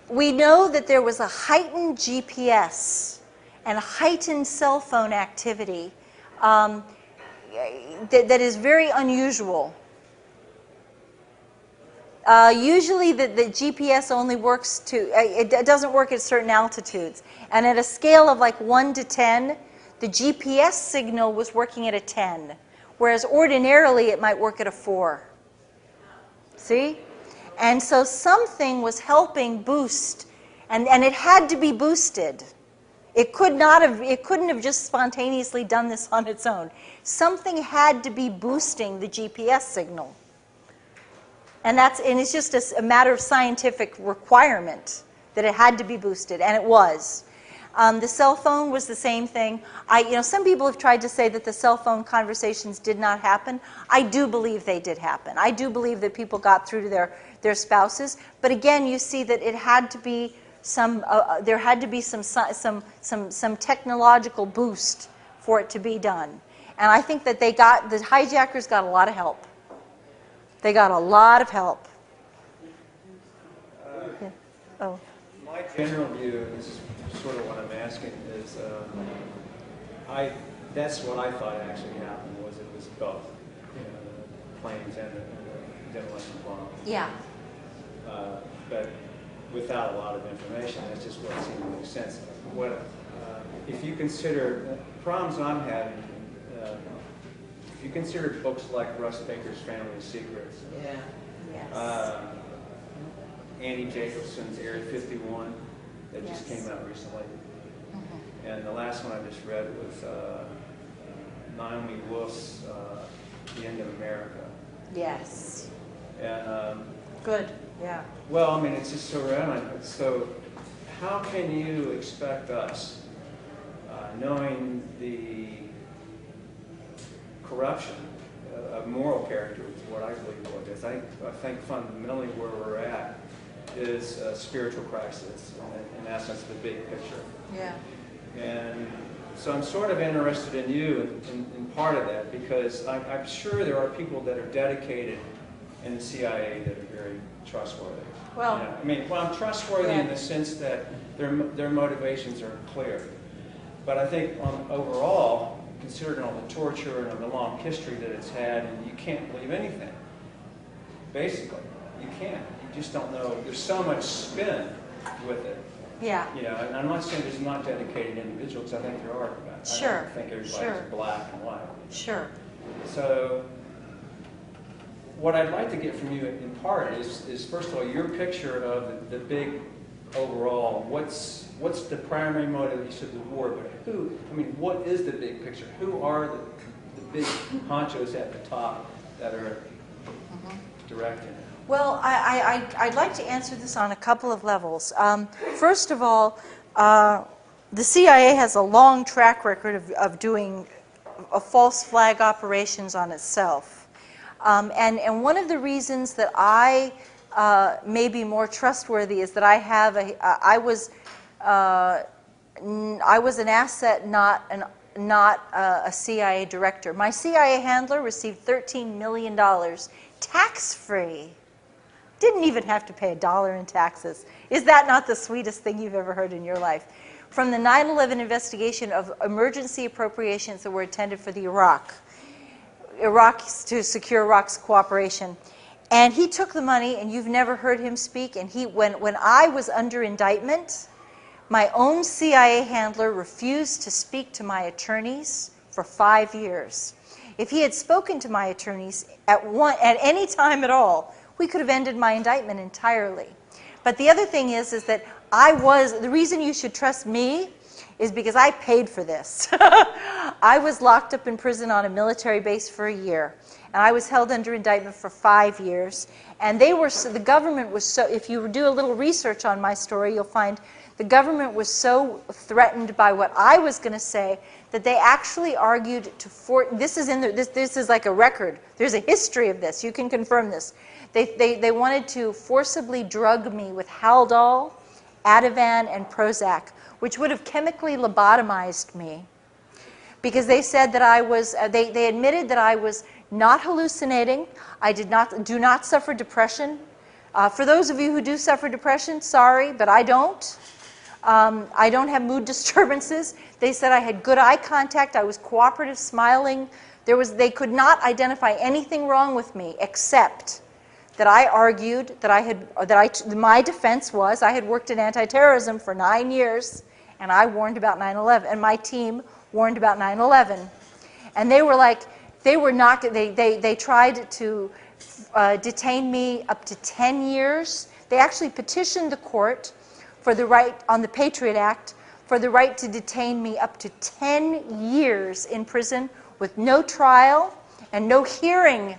We know that there was a heightened GPS and heightened cell phone activity that is very unusual. Usually the GPS only works it doesn't work at certain altitudes. And at a scale of like 1 to 10, the GPS signal was working at a 10, whereas ordinarily it might work at a 4. See? And so something was helping boost, and it had to be boosted. It couldn't have just spontaneously done this on its own. Something had to be boosting the GPS signal. And it's just a matter of scientific requirement that it had to be boosted, and it was. The cell phone was the same thing. Some people have tried to say that the cell phone conversations did not happen. I do believe they did happen. I do believe that people got through to their spouses. But again, you see that it had to be there had to be some technological boost for it to be done. And I think that the hijackers got a lot of help. They got a lot of help. Yeah. Oh. My general view, and this is sort of what I'm asking, is that's what I thought actually happened, was it was both, the planes and the demolition bomb. Yeah. But without a lot of information, that's just what seemed to make sense. If you consider, problems I'm having, if you consider books like Russ Baker's Family Secrets, Yeah. Yes. Andy Jacobson's Area 51 that just Yes. came out recently. And the last one I just read was Naomi Wolf's The End of America. Yes. And Good. Yeah. well, I mean, it's just so relevant. So how can you expect us, knowing the corruption of moral character, is what I believe what it is. I think fundamentally where we're at is a spiritual crisis, in essence, the big picture. Yeah. And so I'm sort of interested in you in part of that, because I'm sure there are people that are dedicated in the CIA that are very trustworthy. Well, I'm trustworthy yeah. in the sense that their motivations are clear. But I think overall, considering all the torture and the long history that it's had, and you can't believe anything. Basically, you can't. You just don't know. There's so much spin with it. Yeah. And I'm not saying there's not dedicated individuals. I think there are. Sure. I don't think everybody's Sure. black and white. Sure. So what I'd like to get from you in part is first of all, your picture of the big overall. What's the primary motive? You said the war, but what is the big picture? Who are the big honchos at the top that are directing it? Well, I'd like to answer this on a couple of levels. First of all, the CIA has a long track record of doing false flag operations on itself. And one of the reasons that I may be more trustworthy is that I was an asset, not a CIA director. My CIA handler received $13 million tax-free. Didn't even have to pay $1 in taxes. Is that not the sweetest thing you've ever heard in your life? From the 9/11 investigation of emergency appropriations that were intended for the Iraq to secure Iraq's cooperation. And he took the money, and you've never heard him speak. And when I was under indictment, my own CIA handler refused to speak to my attorneys for 5 years. If he had spoken to my attorneys at any time at all, we could have ended my indictment entirely. But the other thing is that the reason you should trust me is because I paid for this. I was locked up in prison on a military base for a year, and I was held under indictment for 5 years. And the government was so, if you do a little research on my story, you'll find the government was so threatened by what I was going to say that they actually argued this is like a record. There's a history of this. You can confirm this. They wanted to forcibly drug me with Haldol, Ativan, and Prozac, which would have chemically lobotomized me, because they said that I was. They admitted that I was not hallucinating. I do not suffer depression. For those of you who do suffer depression, sorry, but I don't. I don't have mood disturbances. They said I had good eye contact. I was cooperative, smiling. They could not identify anything wrong with me except that I argued that my defense was I had worked in anti-terrorism for 9 years, and I warned about 9/11, and my team warned about 9/11, and they tried to detain me up to 10 years. They actually petitioned the court for the right on the Patriot Act for the right to detain me up to 10 years in prison with no trial and no hearing.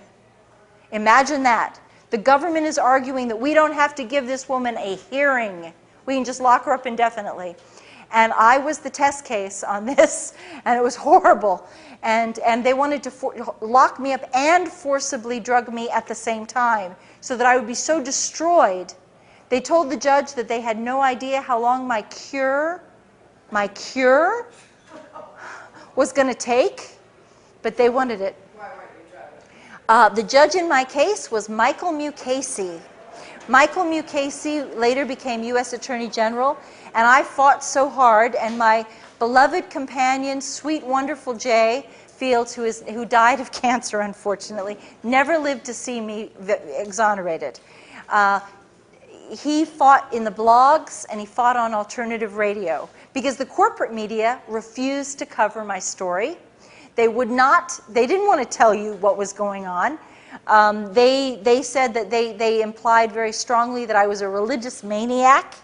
Imagine that. The government is arguing that we don't have to give this woman a hearing. We can just lock her up indefinitely. And I was the test case on this, and it was horrible. And they wanted to lock me up and forcibly drug me at the same time so that I would be so destroyed. They told the judge that they had no idea how long my cure was going to take, but they wanted it. Why weren't you drugged? The judge in my case was Michael Mukasey. Michael Mukasey later became U.S. Attorney General, and I fought so hard, and my beloved companion, sweet, wonderful Jay Fields, who died of cancer, unfortunately, never lived to see me exonerated. He fought in the blogs, and he fought on alternative radio, because the corporate media refused to cover my story. They didn't want to tell you what was going on. They said that they implied very strongly that I was a religious maniac.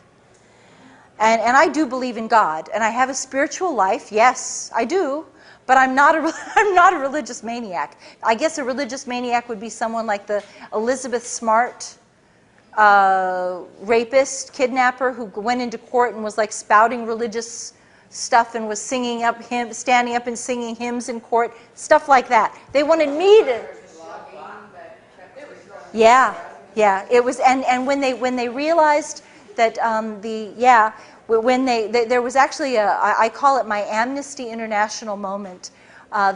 And I do believe in God, and I have a spiritual life, yes, I do, but I'm not a religious maniac. I guess a religious maniac would be someone like the Elizabeth Smart rapist, kidnapper, who went into court and was like spouting religious stuff and was standing up and singing hymns in court, stuff like that. They wanted me to... Yeah, it was, and when they realized that there was actually I call it my Amnesty International moment.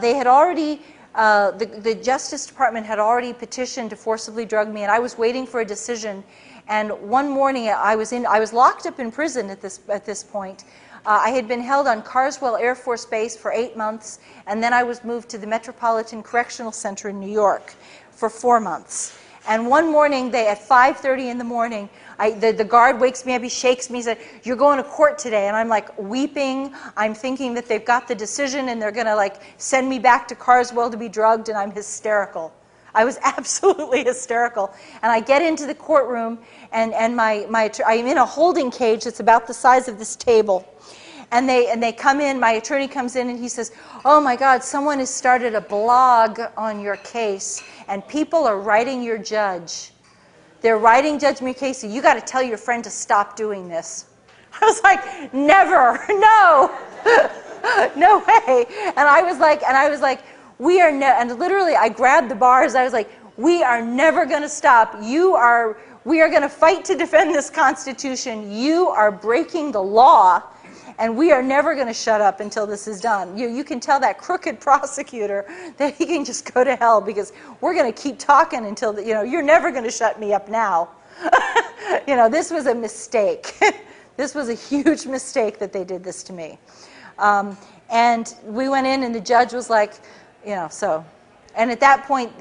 They had already, the Justice Department had already petitioned to forcibly drug me, and I was waiting for a decision. And one morning I was locked up in prison at this point. I had been held on Carswell Air Force Base for 8 months, and then I was moved to the Metropolitan Correctional Center in New York for 4 months. And one morning, at 5:30 in the morning, the guard wakes me up, he shakes me, he said, "You're going to court today." And I'm like weeping. I'm thinking that they've got the decision and they're going to like send me back to Carswell to be drugged, and I'm hysterical. I was absolutely hysterical. And I get into the courtroom, and I'm in a holding cage that's about the size of this table. And they come in, my attorney comes in, and he says, "Oh my God, someone has started a blog on your case, and people are writing your judge. They're writing Judge Mukasey. You got to tell your friend to stop doing this." I was like, "Never, no, no way." And I was like, "We are," and literally I grabbed the bars. I was like, "We are never going to stop. We are going to fight to defend this Constitution. You are breaking the law. And we are never going to shut up until this is done." You can tell that crooked prosecutor that he can just go to hell, because we're going to keep talking until, you're never going to shut me up now. This was a mistake. This was a huge mistake that they did this to me. And we went in, and the judge was like, so. And at that point,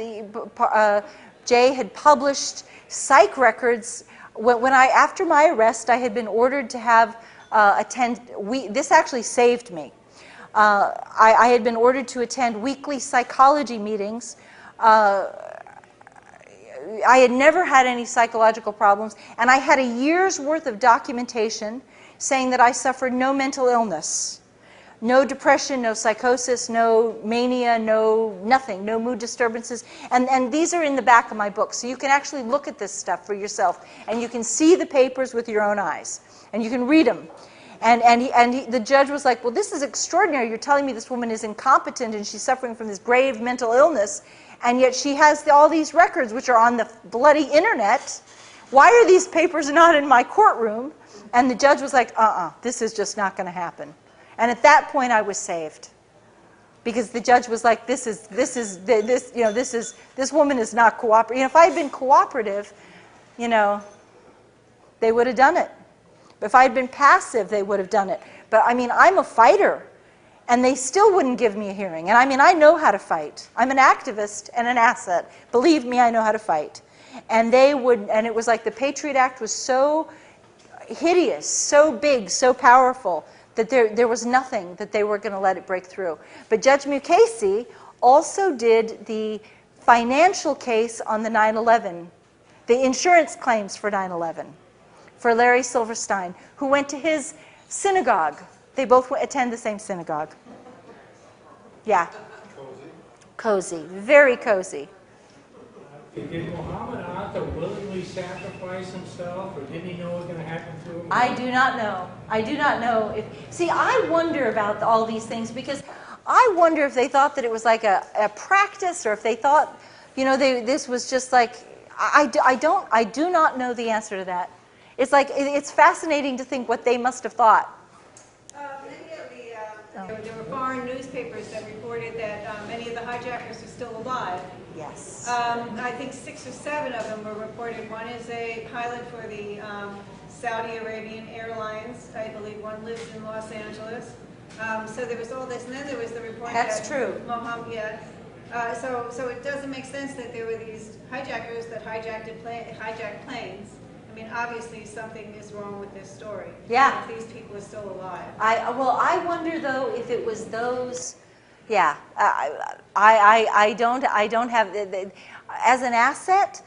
Jay had published psych records. After my arrest, I had been ordered to have this actually saved me. I had been ordered to attend weekly psychology meetings. I had never had any psychological problems, and I had a year's worth of documentation saying that I suffered no mental illness, no depression, no psychosis, no mania, no nothing, no mood disturbances. And these are in the back of my book, so you can actually look at this stuff for yourself, and you can see the papers with your own eyes. And you can read them. The judge was like, "Well, this is extraordinary. You're telling me this woman is incompetent and she's suffering from this grave mental illness, and yet she has all these records which are on the bloody internet. Why are these papers not in my courtroom?" And the judge was like, "This is just not going to happen." And at that point, I was saved, because the judge was like, "This woman is not cooperative." If I had been cooperative, they would have done it. If I had been passive, they would have done it. But I'm a fighter, and they still wouldn't give me a hearing. And I know how to fight. I'm an activist and an asset. Believe me, I know how to fight. And it was like the Patriot Act was so hideous, so big, so powerful, that there was nothing that they were going to let it break through. But Judge Mukasey also did the financial case on the 9/11, the insurance claims for 9/11. For Larry Silverstein, who went to his synagogue. They both attend the same synagogue. Yeah. Cozy. Cozy. Very cozy. Did Muhammad author willingly sacrifice himself, or didn't he know what was going to happen to him? I do not know. I do not know if. See, I wonder about all these things because I wonder if they thought that it was like a practice, or if they thought, you know, this was just like. I do not know the answer to that. It's like it's fascinating to think what they must have thought. There were foreign newspapers that reported that many of the hijackers are still alive. Yes. I think 6 or 7 of them were reported. One is a pilot for the Saudi Arabian Airlines. I believe one lives in Los Angeles. So there was all this, and then there was the report That's true. Mohammed, yeah. So it doesn't make sense that there were these hijackers that hijacked planes. I mean, obviously something is wrong with this story. Yeah. If these people are still alive. I wonder though if it was those. Yeah. I don't have as an asset.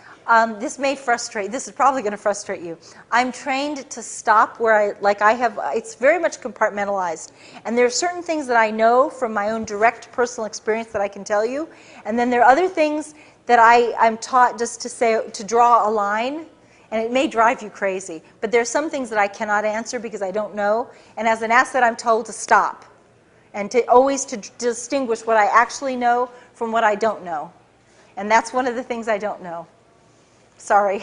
This may frustrate. This is probably going to frustrate you. I'm trained to stop where I have. It's very much compartmentalized, and there are certain things that I know from my own direct personal experience that I can tell you, and then there are other things that I'm taught just to draw a line, and it may drive you crazy. But there's some things that I cannot answer because I don't know, and as an asset, I'm told to stop, and to always to distinguish what I actually know from what I don't know, and that's one of the things I don't know. Sorry,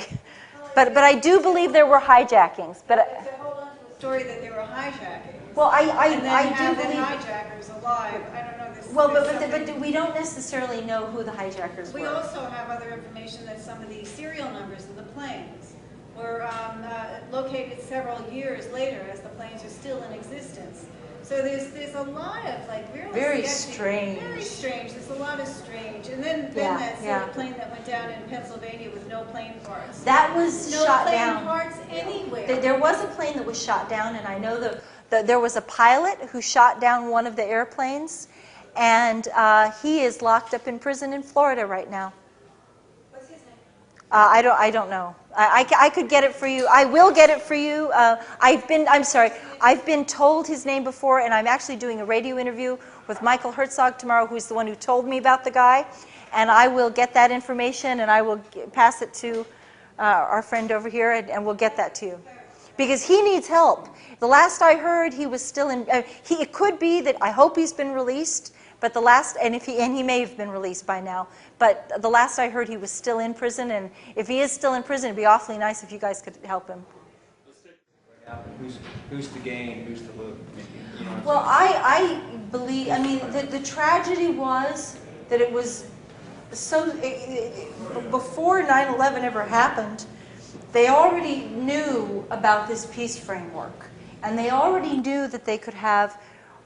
but I do believe there were hijackings. But to hold on to the story that there were hijackings. Well, I have do the believe. hijackers alive. I don't know this. Well, but we don't necessarily know who the hijackers We were. also have other information that some of the serial numbers of the planes were located several years later, as the planes are still in existence. So there's a lot of really Very sketchy, strange. Very strange. There's a lot of strange. And then that plane that went down in Pennsylvania with no plane parts. That was shot No down. plane parts anywhere. There was a plane that was shot down, and I know there was a pilot who shot down one of the airplanes, and he is locked up in prison in Florida right now. What's his name? I don't know. I could get it for you. I will get it for you. I've been told his name before, and I'm actually doing a radio interview with Michael Herzog tomorrow, who's the one who told me about the guy, and I will get that information, and I will pass it to our friend over here, and we'll get that to you. Because he needs help. The last I heard, he was still in, it could be that, I hope he's been released, but he may have been released by now, but the last I heard he was still in prison, and if he is still in prison, it'd be awfully nice if you guys could help him. Who's to gain, who's to lose? Well, I believe, the tragedy was that it was so, before 9/11 ever happened, they already knew about this peace framework, and they already knew that they could have,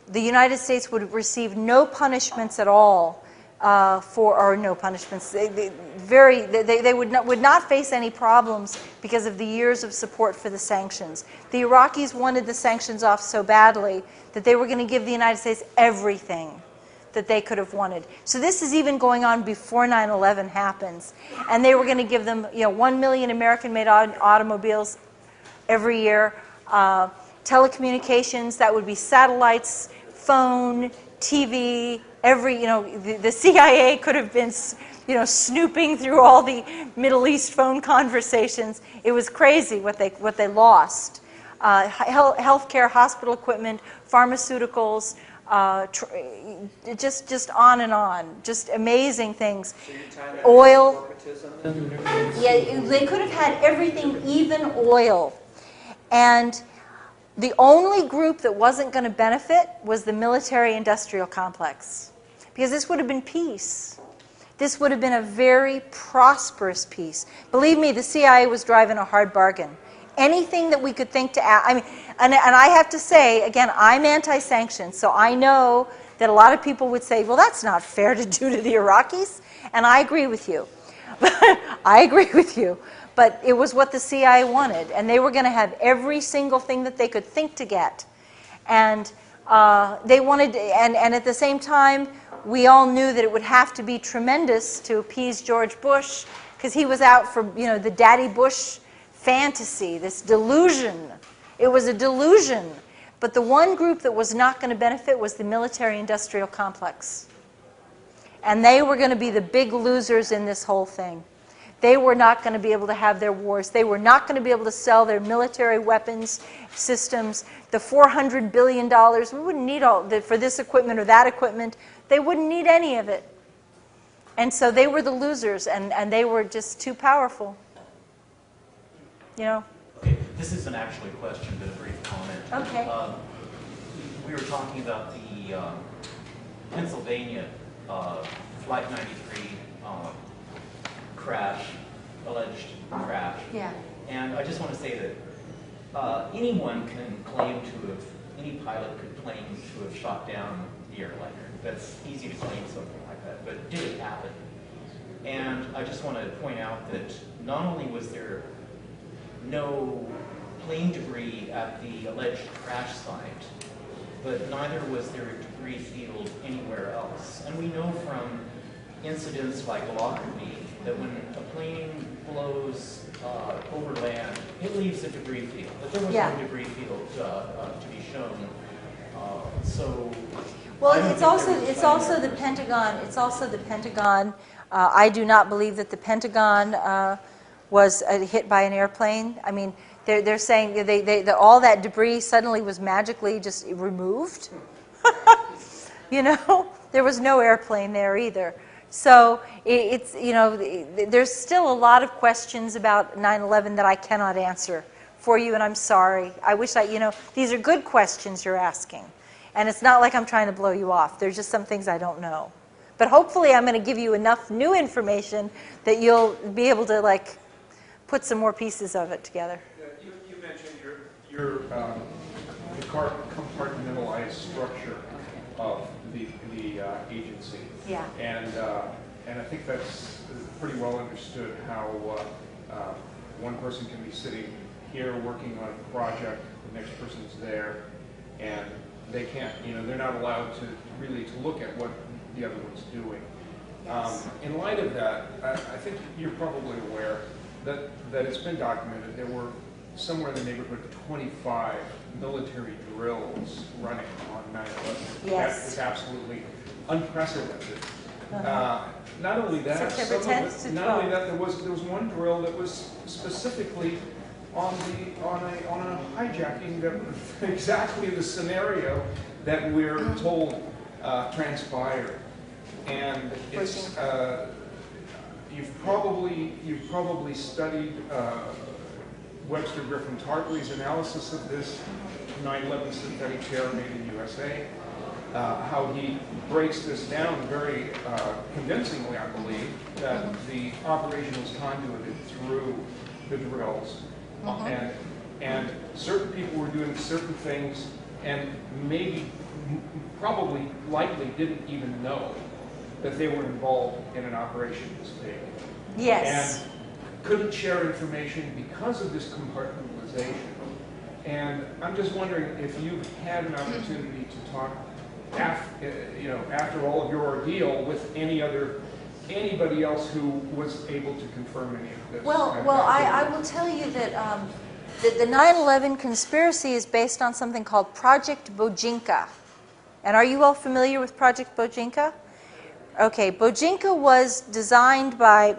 the United States would receive no punishments at all no punishments. They would not face any problems because of the years of support for the sanctions. The Iraqis wanted the sanctions off so badly that they were going to give the United States everything that they could have wanted. So this is even going on before 9/11 happens, and they were going to give them, 1 million American-made automobiles every year, telecommunications, that would be satellites, phone, TV, the CIA could have been, snooping through all the Middle East phone conversations. It was crazy what they lost. Healthcare, hospital equipment, pharmaceuticals, just on and on, just amazing things. Oil. Yeah, they could have had everything, even oil. And the only group that wasn't going to benefit was the military-industrial complex, because this would have been peace. This would have been a very prosperous peace. Believe me, the CIA was driving a hard bargain. Anything that we could think to add, and I have to say, again, I'm anti-sanctions, so I know that a lot of people would say, well, that's not fair to do to the Iraqis, and I agree with you. I agree with you. But it was what the CIA wanted, and they were going to have every single thing that they could think to get. And they wanted, and at the same time, we all knew that it would have to be tremendous to appease George Bush, because he was out for, the Daddy Bush fantasy, this delusion. It was a delusion. But the one group that was not going to benefit was the military-industrial complex. And they were going to be the big losers in this whole thing. They were not going to be able to have their wars. They were not going to be able to sell their military weapons systems. The $400 billion, we wouldn't need all for this equipment or that equipment. They wouldn't need any of it. And so they were the losers, and they were just too powerful. You know? Okay, this isn't actually a question, but a brief comment. Okay. We were talking about the Pennsylvania Flight 93 crash, alleged crash. Yeah. And I just want to say that anyone can claim to have, any pilot could claim to have shot down the airliner. That's easy to claim something like that, but did it happen? And I just want to point out that not only was there no plane debris at the alleged crash site, but neither was there a debris field anywhere else. And we know from incidents like Lockerbie that when a plane blows over land, it leaves a debris field. But there was no debris field to be shown. Well, it's also the Pentagon. It's also the Pentagon. I do not believe that the Pentagon was hit by an airplane. I mean, they're saying all that debris suddenly was magically just removed. You know, there was no airplane there either. So it's, you know, there's still a lot of questions about 9/11 that I cannot answer for you, and I'm sorry. I wish you know, these are good questions you're asking. And it's not like I'm trying to blow you off. There's just some things I don't know. But hopefully I'm going to give you enough new information that you'll be able to, like, put some more pieces of it together. You mentioned your compartmentalized structure of the agency. Yeah. And I think that's pretty well understood how one person can be sitting here working on a project, the next person's there, and they can't, you know, they're not allowed to really look at what the other one's doing. Yes. In light of that, I think you're probably aware that it's been documented there were somewhere in the neighborhood of 25 military drills running on 9/11. Yes. That is absolutely unprecedented. Not only that, September 10th to 12th. there was one drill that was specifically on a hijacking that was exactly the scenario that we're told transpired, and it's you've probably studied Webster Griffin Tarpley's analysis of this 9/11 synthetic terror made in USA. How he breaks this down very convincingly, I believe, that the operation was conduited through the drills. And certain people were doing certain things and probably likely didn't even know that they were involved in an operation this big. Yes. And couldn't share information because of this compartmentalization. And I'm just wondering if you've had an opportunity to talk after all of your ordeal with anybody else who was able to confirm any of this. Well, I will tell you that the 9/11 conspiracy is based on something called Project Bojinka. And are you all familiar with Project Bojinka? Okay, Bojinka was designed by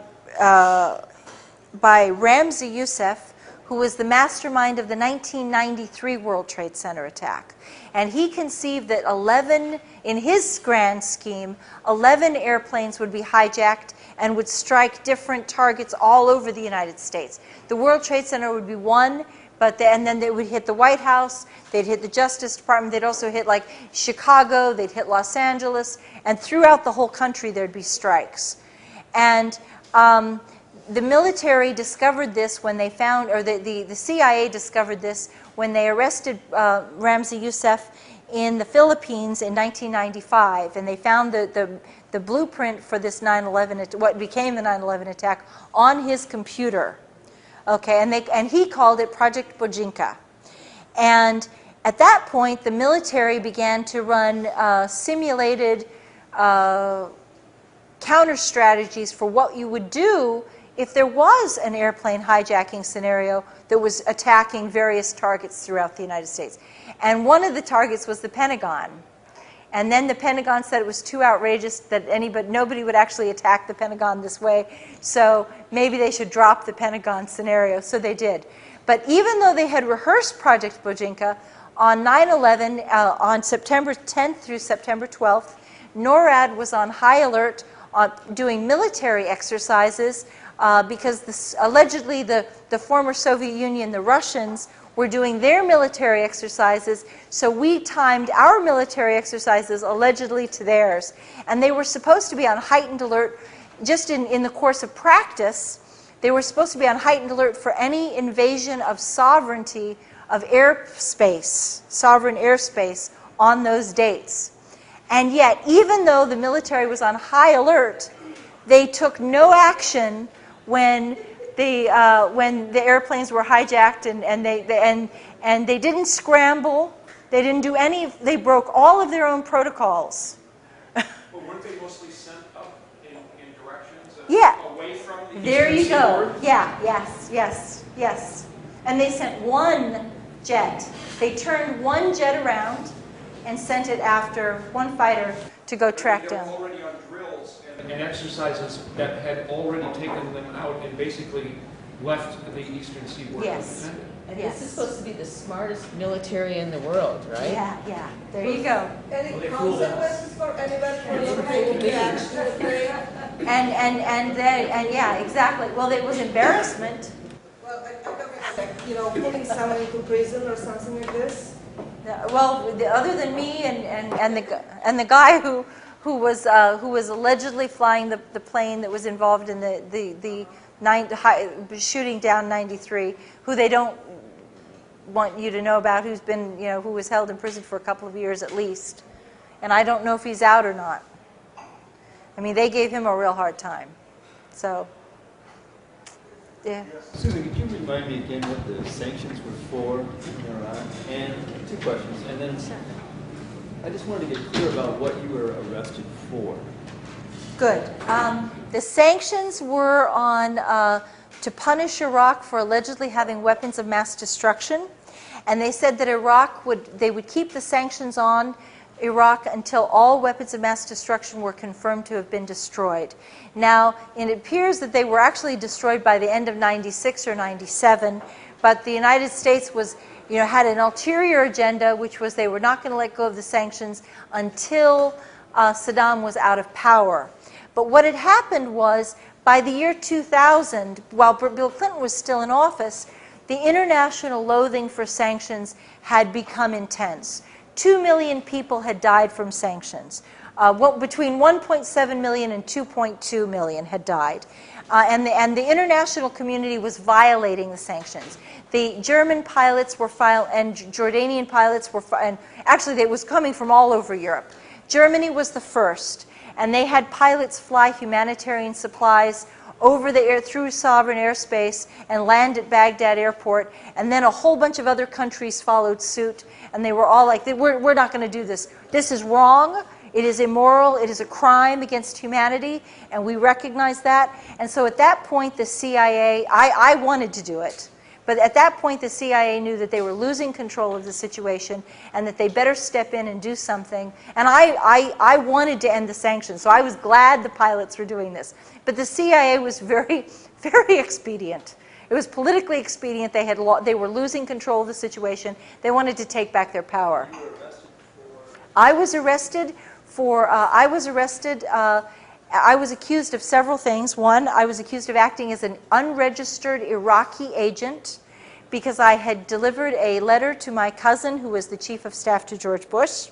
Ramzi Youssef, who was the mastermind of the 1993 World Trade Center attack. And he conceived that in his grand scheme, 11 airplanes would be hijacked and would strike different targets all over the United States. The World Trade Center would be one, and then they would hit the White House, they'd hit the Justice Department, they'd also hit like Chicago, they'd hit Los Angeles, and throughout the whole country there'd be strikes. And the military discovered this when they found, or the CIA discovered this when they arrested Ramzi Youssef in the Philippines in 1995, and they found the blueprint for this 9/11, what became the 9/11 attack, on his computer. Okay, and he called it Project Bojinka. And at that point, the military began to run simulated counter strategies for what you would do if there was an airplane hijacking scenario that was attacking various targets throughout the United States. And one of the targets was the Pentagon. And then the Pentagon said it was too outrageous that nobody would actually attack the Pentagon this way. So maybe they should drop the Pentagon scenario. So they did. But even though they had rehearsed Project Bojinka, on 9/11, on September 10th through September 12th, NORAD was on high alert doing military exercises because allegedly the former Soviet Union, the Russians, were doing their military exercises, so we timed our military exercises allegedly to theirs. And they were supposed to be on heightened alert just in the course of practice. They were supposed to be on heightened alert for any invasion of sovereignty of airspace, sovereign airspace, on those dates. And yet, even though the military was on high alert, they took no action when the airplanes were hijacked, and they didn't scramble. They didn't do any. They broke all of their own protocols. Well, weren't they mostly sent up in directions away from the There you eastern go. seaboard? Yeah. Yes. And they sent one jet. They turned one jet around and sent it after one fighter to go track They were down. already on drills and exercises that had already taken them out and basically left the eastern seaboard Yes. independent. And Yes. this is supposed to be the smartest military in the world, right? Yeah. There you go. Any consequences for anybody for not taking the action that they? And yeah, exactly. Well, it was embarrassment. Well, I don't mean like, putting someone into prison or something like this. Well, other than me and the guy who was allegedly flying the plane that was involved in the shooting down 93, who they don't want you to know about, who was held in prison for a couple of years at least, and I don't know if he's out or not. I mean, they gave him a real hard time. So, yeah. Susan, could you remind me again what the sanctions were for in Iraq? And two questions. And then I just wanted to get clear about what you were arrested for. Good. The sanctions were on to punish Iraq for allegedly having weapons of mass destruction, and they said that they would keep the sanctions on Iraq until all weapons of mass destruction were confirmed to have been destroyed. Now, it appears that they were actually destroyed by the end of 96 or 97, but the United States had an ulterior agenda, which was they were not going to let go of the sanctions until Saddam was out of power. But what had happened was, by the year 2000, while Bill Clinton was still in office, the international loathing for sanctions had become intense. 2 million people had died from sanctions. Between 1.7 million and 2.2 million had died. And the international community was violating the sanctions. The German pilots were and Jordanian pilots were and actually it was coming from all over Europe. Germany was the first, and they had pilots fly humanitarian supplies over the air through sovereign airspace and land at Baghdad airport, and then a whole bunch of other countries followed suit, and they were all like, we're not going to do this. This is wrong. It is immoral. It is a crime against humanity, and we recognize that. And so at that point, the CIA, I wanted to do it, but at that point, the CIA knew that they were losing control of the situation and that they better step in and do something. And I wanted to end the sanctions, so I was glad the pilots were doing this. But the CIA was very, very expedient. It was politically expedient. They were losing control of the situation. They wanted to take back their power. You were arrested for? I was accused of several things. One, I was accused of acting as an unregistered Iraqi agent because I had delivered a letter to my cousin, who was the chief of staff to George Bush,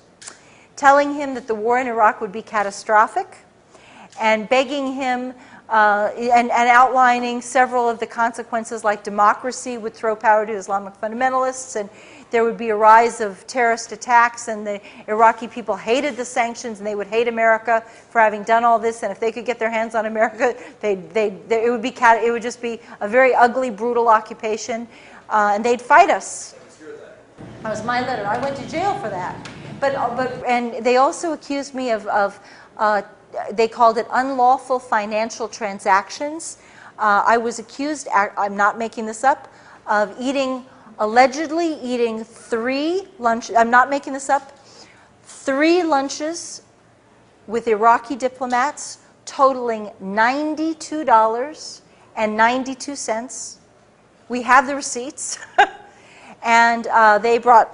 telling him that the war in Iraq would be catastrophic, and begging him and outlining several of the consequences, like democracy would throw power to Islamic fundamentalists, and there would be a rise of terrorist attacks, and the Iraqi people hated the sanctions, and they would hate America for having done all this, and if they could get their hands on America, it would just be a very ugly, brutal occupation, and they'd fight us. That was my letter. I went to jail for that. And they also accused me of they called it unlawful financial transactions. I was accused, I'm not making this up, of allegedly eating 3 lunch, I'm not making this up, 3 lunches with Iraqi diplomats totaling $92.92. We have the receipts. And they brought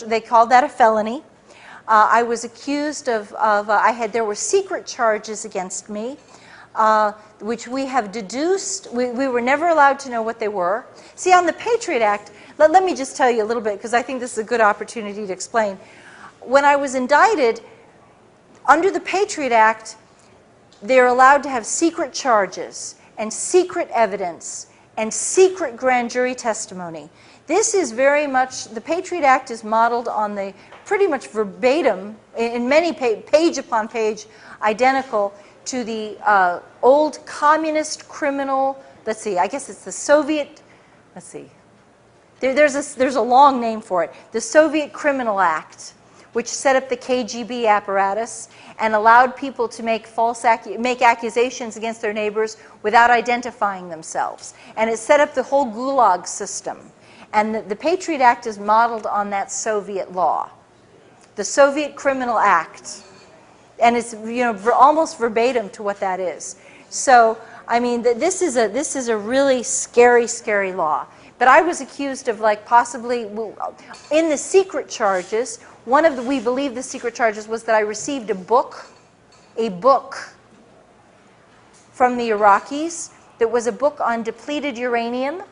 they called that a felony. I was accused of there were secret charges against me, which we have deduced. We were never allowed to know what they were. See, on the Patriot Act, let me just tell you a little bit, because I think this is a good opportunity to explain. When I was indicted, under the Patriot Act, they're allowed to have secret charges and secret evidence and secret grand jury testimony. This is very much, the Patriot Act is modeled on the pretty much verbatim, in many page upon page, identical to the old communist criminal, let's see, I guess it's the Soviet, let's see, there's a long name for it, the Soviet Criminal Act, which set up the KGB apparatus and allowed people to make make accusations against their neighbors without identifying themselves. And it set up the whole Gulag system. And the Patriot Act is modeled on that Soviet law, the Soviet Criminal Act. And it's, you know, almost verbatim to what that is. So, I mean, this is a really scary, scary law. But I was accused of, like, possibly, in the secret charges, we believe the secret charges was that I received a book from the Iraqis that was a book on depleted uranium.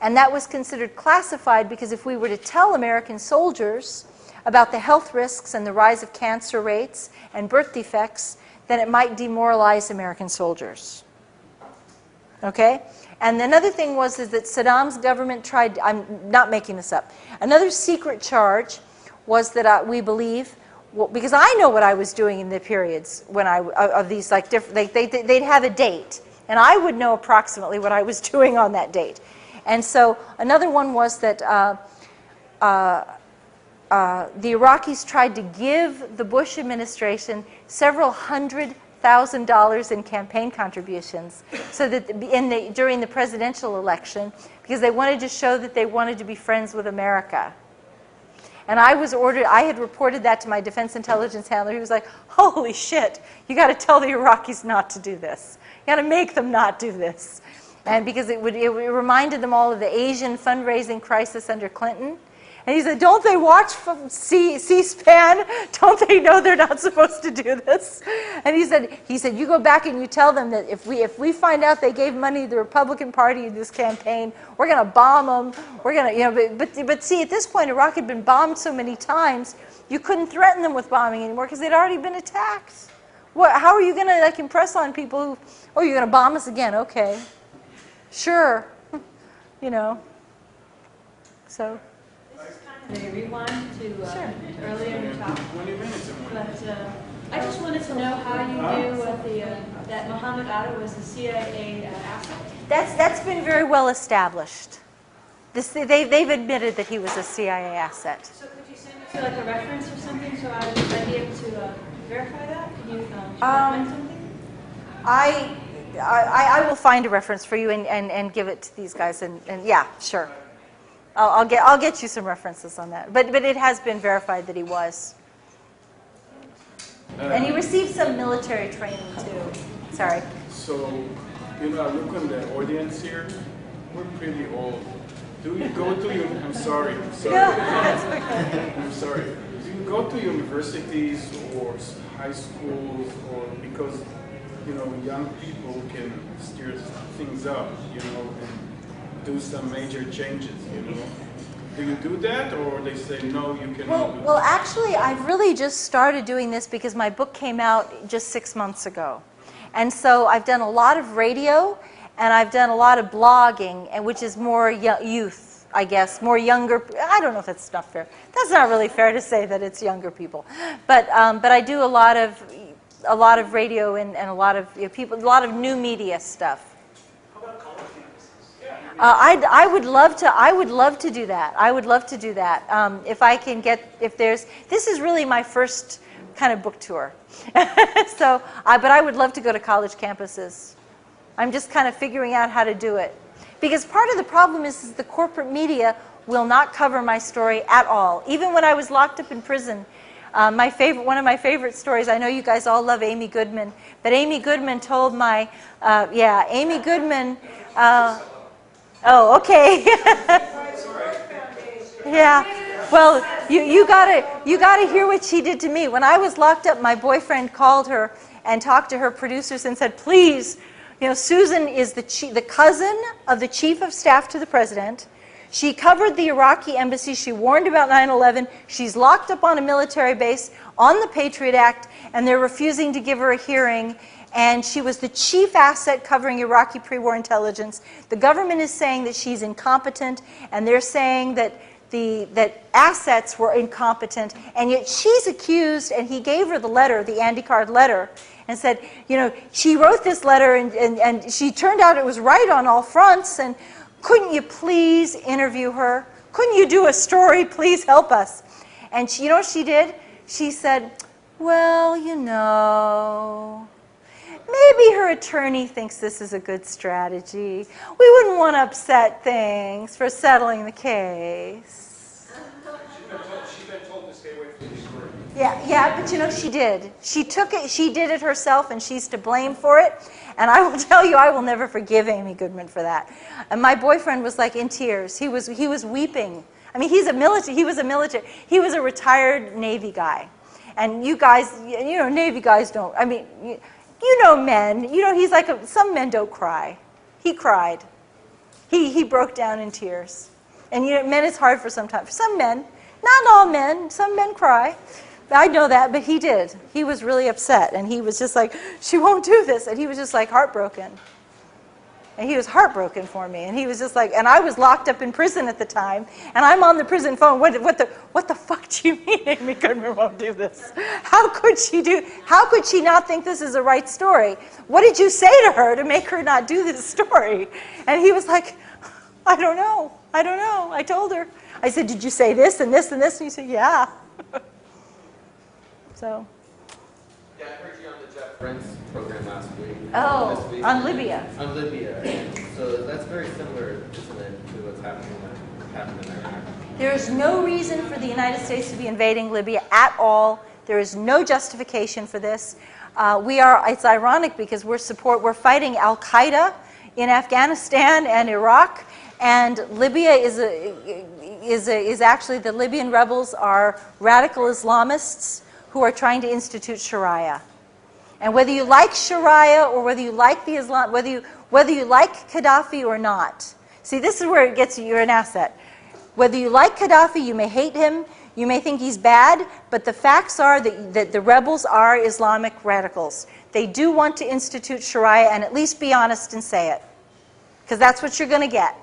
And that was considered classified because if we were to tell American soldiers about the health risks and the rise of cancer rates and birth defects, then it might demoralize American soldiers. Okay? And another thing was is that Saddam's government tried, I'm not making this up, another secret charge was that we believe, well, because I know what I was doing in the periods when of these, like, different, they'd have a date, and I would know approximately what I was doing on that date. And so another one was that the Iraqis tried to give the Bush administration several $100,000 in campaign contributions so that during the presidential election, because they wanted to show that they wanted to be friends with America. And I had reported that to my defense intelligence handler. He was like, holy shit, you got to tell the Iraqis not to do this. You got to make them not do this. And because it reminded them all of the Asian fundraising crisis under Clinton. And he said, don't they watch C-SPAN? Don't they know they're not supposed to do this? And he said, you go back and you tell them that if we find out they gave money to the Republican Party in this campaign, we're going to bomb them. We're going to, you know, but see, at this point, Iraq had been bombed so many times, you couldn't threaten them with bombing anymore because they'd already been attacked. How are you going to, like, impress on people who, oh, you're going to bomb us again? Okay. Sure. You know. So. May I rewind to earlier in your talk? But I just wanted to know how you knew that Mohammed Atta was a CIA asset. That's been very well established. They've admitted that he was a CIA asset. So could you send me to, like, a reference or something so I'd be able to verify that? Can you find something? I will find a reference for you and give it to these guys and yeah, sure. I'll get you some references on that. But it has been verified that he was. And he received some military training too. Sorry. So, you know, I look on the audience here. We're pretty old. Do you go to I'm sorry. No, that's okay. I'm sorry. Do you go to universities or high schools, or because, you know, young people can steer things up, you know, and do some major changes, you know? Do you do that, or they say, no, you cannot? Well, actually, I've really just started doing this because my book came out just 6 months ago. And so I've done a lot of radio, and I've done a lot of blogging, and which is more youth, I guess, more younger. I don't know if that's not fair. That's not really fair to say that it's younger people. But I do a lot of radio and a lot of people, a lot of new media stuff. I would love to do that. I would love to do that. If I can get, this is really my first kind of book tour. So, but I would love to go to college campuses. I'm just kind of figuring out how to do it. Because part of the problem is the corporate media will not cover my story at all. Even when I was locked up in prison, One of my favorite stories, I know you guys all love Amy Goodman, but Amy Goodman told Amy Goodman, oh, okay. Yeah, well, you gotta hear what she did to me. When I was locked up, my boyfriend called her and talked to her producers and said, please, Susan is the cousin of the chief of staff to the president. She covered the Iraqi Embassy. She warned about 9/11. She's locked up on a military base on the Patriot Act, and they're refusing to give her a hearing. And she was the chief asset covering Iraqi pre-war intelligence. The government is saying that she's incompetent, and they're saying that that assets were incompetent, and yet she's accused, and he gave her the letter, the Andy card letter, and said, she wrote this letter, and she turned out it was right on all fronts, and couldn't you please interview her? Couldn't you do a story? Please help us. And you know what she did? She said, well, maybe her attorney thinks this is a good strategy. We wouldn't want to upset things for settling the case. She's been told to stay away from the story. Yeah, but she did. She took it, she did it herself, and she's to blame for it. And I will tell you, I will never forgive Amy Goodman for that. And my boyfriend was like in tears. He was weeping. I mean, he was a retired Navy guy. And you guys, Navy guys don't, I mean, men, he's like, some men don't cry. He cried. He broke down in tears. And men, it's hard for sometimes. For some men, not all men, some men cry. I know that, but he did. He was really upset, and he was just like, she won't do this. And he was just like heartbroken. And he was heartbroken for me. And he was just like, and I was locked up in prison at the time, and I'm on the prison phone. What the fuck do you mean Amy Goodman won't do this? How could she not think this is the right story? What did you say to her to make her not do this story? And he was like, I don't know. I told her. I said, did you say this and this and this? And he said, yeah. So. Yeah, I heard you on the Jeff Brent's program last week. Oh, this week. on Libya. On Libya. So that's very similar, isn't it, to what's happening in Iraq? There is no reason for the United States to be invading Libya at all. There is no justification for this. It's ironic because we're fighting Al-Qaeda in Afghanistan and Iraq, and Libya is actually, the Libyan rebels are radical Islamists who are trying to institute Sharia. And whether you like Sharia or whether you like the Islam, whether you like Gaddafi or not, see, this is where it gets you, you're an asset. Whether you like Gaddafi, you may hate him, you may think he's bad, but the facts are that the rebels are Islamic radicals. They do want to institute Sharia, and at least be honest and say it. Because that's what you're going to get.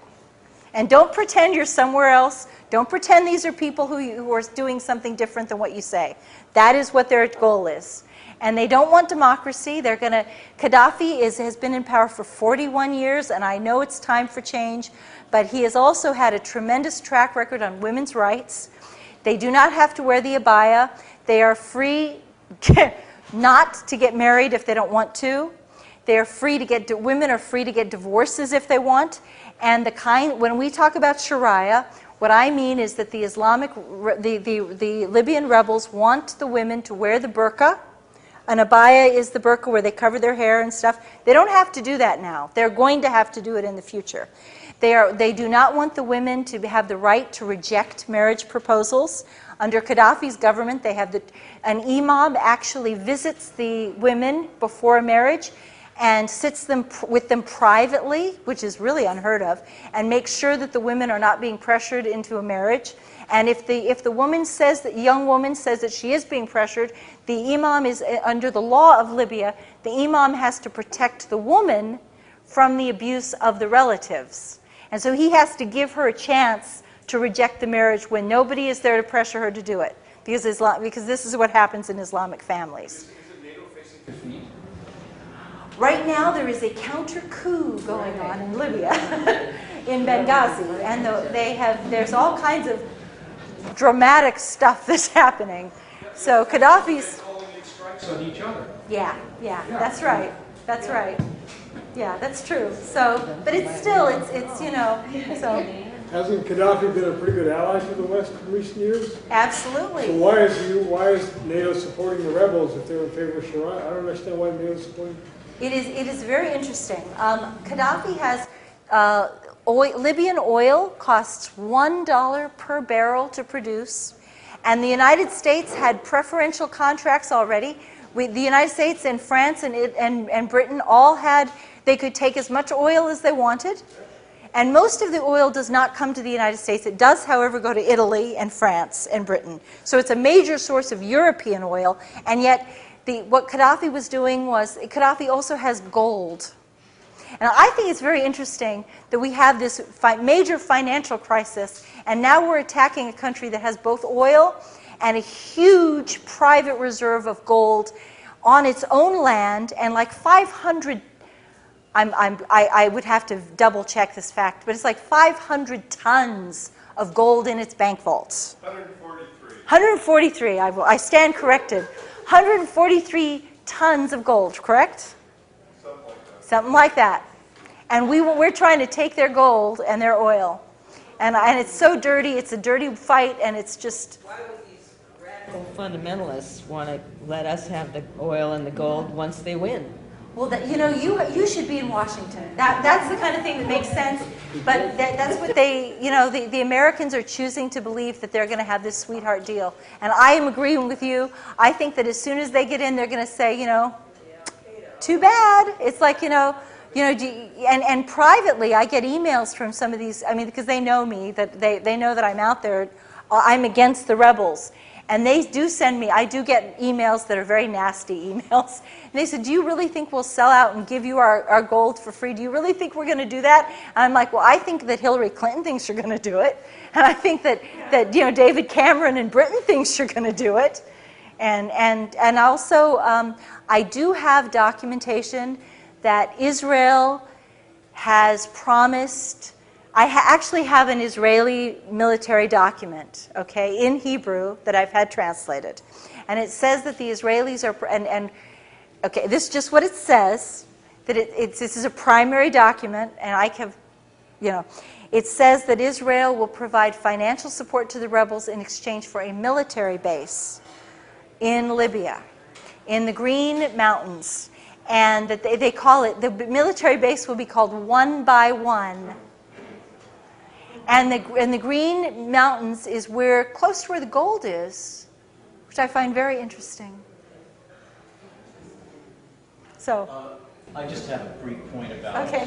And don't pretend you're somewhere else. Don't pretend these are people who are doing something different than what you say. That is what their goal is. And they don't want democracy. Gaddafi has been in power for 41 years, and I know it's time for change, but he has also had a tremendous track record on women's rights. They do not have to wear the abaya. They are free not to get married if they don't want to. Women are free to get divorces if they want. And when we talk about Sharia, what I mean is that the Libyan rebels want the women to wear the burqa. An abaya is the burqa where they cover their hair and stuff. They don't have to do that now. They're going to have to do it in the future. They do not want the women to have the right to reject marriage proposals. Under Gaddafi's government, an imam actually visits the women before a marriage and sits with them privately, which is really unheard of, and makes sure that the women are not being pressured into a marriage. And if the young woman says that she is being pressured, the imam is, under the law of Libya, the imam has to protect the woman from the abuse of the relatives. And so he has to give her a chance to reject the marriage when nobody is there to pressure her to do it, because this is what happens in Islamic families. Is it NATO facing defeat? Right now, there is a counter coup going on in Libya, in Benghazi, and there's all kinds of dramatic stuff that's happening. So Gaddafi's calling in strikes on each other. Yeah, that's right. Yeah, that's true. So, but it's still, so Hasn't Gaddafi been a pretty good ally to the West in recent years? Absolutely. So why is NATO supporting the rebels if they're in favor of Sharia? I don't understand why NATO is supporting. It is very interesting. Gaddafi has Libyan oil costs $1 per barrel to produce, and the United States had preferential contracts already. The United States and France and Britain all had, they could take as much oil as they wanted. And most of the oil does not come to the United States. It does, however, go to Italy and France and Britain. So it's a major source of European oil. And yet, what Gaddafi was doing was, Gaddafi also has gold. And I think it's very interesting that we have this major financial crisis, and now we're attacking a country that has both oil and a huge private reserve of gold on its own land, and like 500 I would have to double check this fact, but it's like 500 tons of gold in its bank vaults. 143. 143, I stand corrected. 143 tons of gold, correct? Something like that. Something like that. And we're trying to take their gold and their oil. And it's so dirty, it's a dirty fight, and it's just... Why would these radical fundamentalists want to let us have the oil and the gold once they win? Well, you should be in Washington. That's the kind of thing that makes sense. But that's what the Americans are choosing to believe, that they're going to have this sweetheart deal. And I am agreeing with you. I think that as soon as they get in, they're going to say, too bad. It's like, and privately, I get emails from some of these, because they know me, that they know that I'm out there. I'm against the rebels. And they do send me, I do get emails that are very nasty emails. And they said, do you really think we'll sell out and give you our gold for free? Do you really think we're going to do that? And I'm like, well, I think that Hillary Clinton thinks you're going to do it. And I think that David Cameron in Britain thinks you're going to do it. And also, I do have documentation that Israel has promised. I actually have an Israeli military document, okay, in Hebrew that I've had translated. And it says that the Israelis are, okay, this is just what it says, that this is a primary document, and it says that Israel will provide financial support to the rebels in exchange for a military base in Libya, in the Green Mountains. And that they call it, the military base will be called 1 by 1. And the Green Mountains is close to where the gold is, which I find very interesting. So. I just have a brief point about. Okay.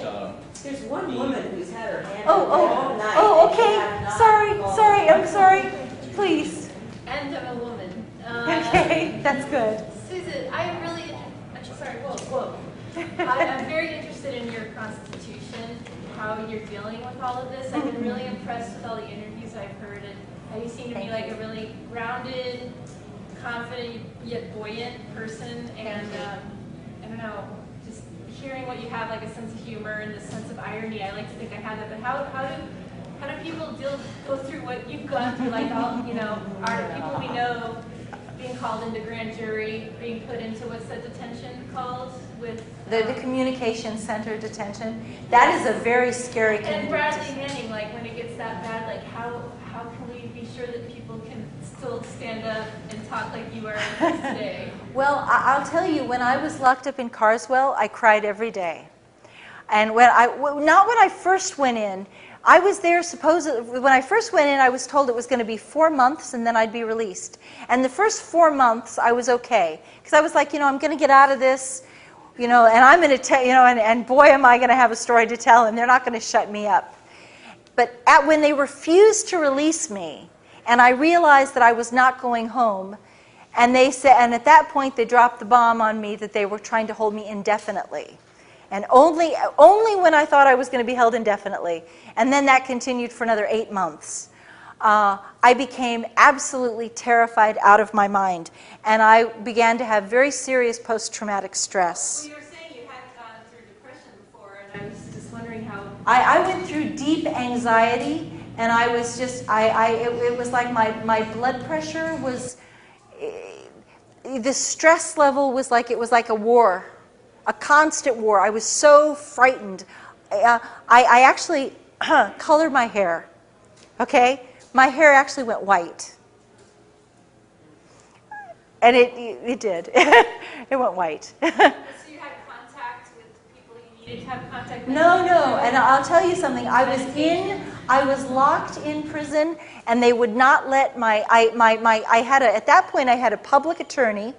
There's one woman who's had her hand up all night. Okay. Sorry. I'm sorry. Please. And I'm a woman. Okay, that's good. Susan, I'm very interested in your constitution, how you're dealing with all of this. I've been really impressed with all the interviews I've heard, and how you seem to be like a really grounded, confident, yet buoyant person. And I don't know, just hearing what you have, like a sense of humor and this sense of irony. I like to think I have that, but how do people go through what you've gone through? Like all, are people we know being called into grand jury, being put into what's that detention called with the communication center detention. That is a very scary condition. And Bradley Manning, like when it gets that bad, like how can we be sure that people can still stand up and talk like you are today? Well, I'll tell you, when I was locked up in Carswell, I cried every day. And not when I first went in. I was there when I first went in, I was told it was going to be 4 months and then I'd be released. And the first 4 months, I was okay. Because I was like, I'm going to get out of this, and I'm going to tell, and boy, am I going to have a story to tell, and they're not going to shut me up. But when they refused to release me, and I realized that I was not going home, and at that point, they dropped the bomb on me that they were trying to hold me indefinitely. And only when I thought I was going to be held indefinitely. And then that continued for another 8 months. I became absolutely terrified out of my mind. And I began to have very serious post-traumatic stress. Well, you were saying you had gone through depression before, and I was just wondering how... I went through deep anxiety, and I was just, it was like my blood pressure was, the stress level was like, it was like a war. A constant war. I was so frightened. I actually colored my hair okay, my hair actually went white. And it did. It went white. So you had contact with people you needed to have contact with? No, and I'll tell you something. I was locked in prison, and they would not let at that point I had a public attorney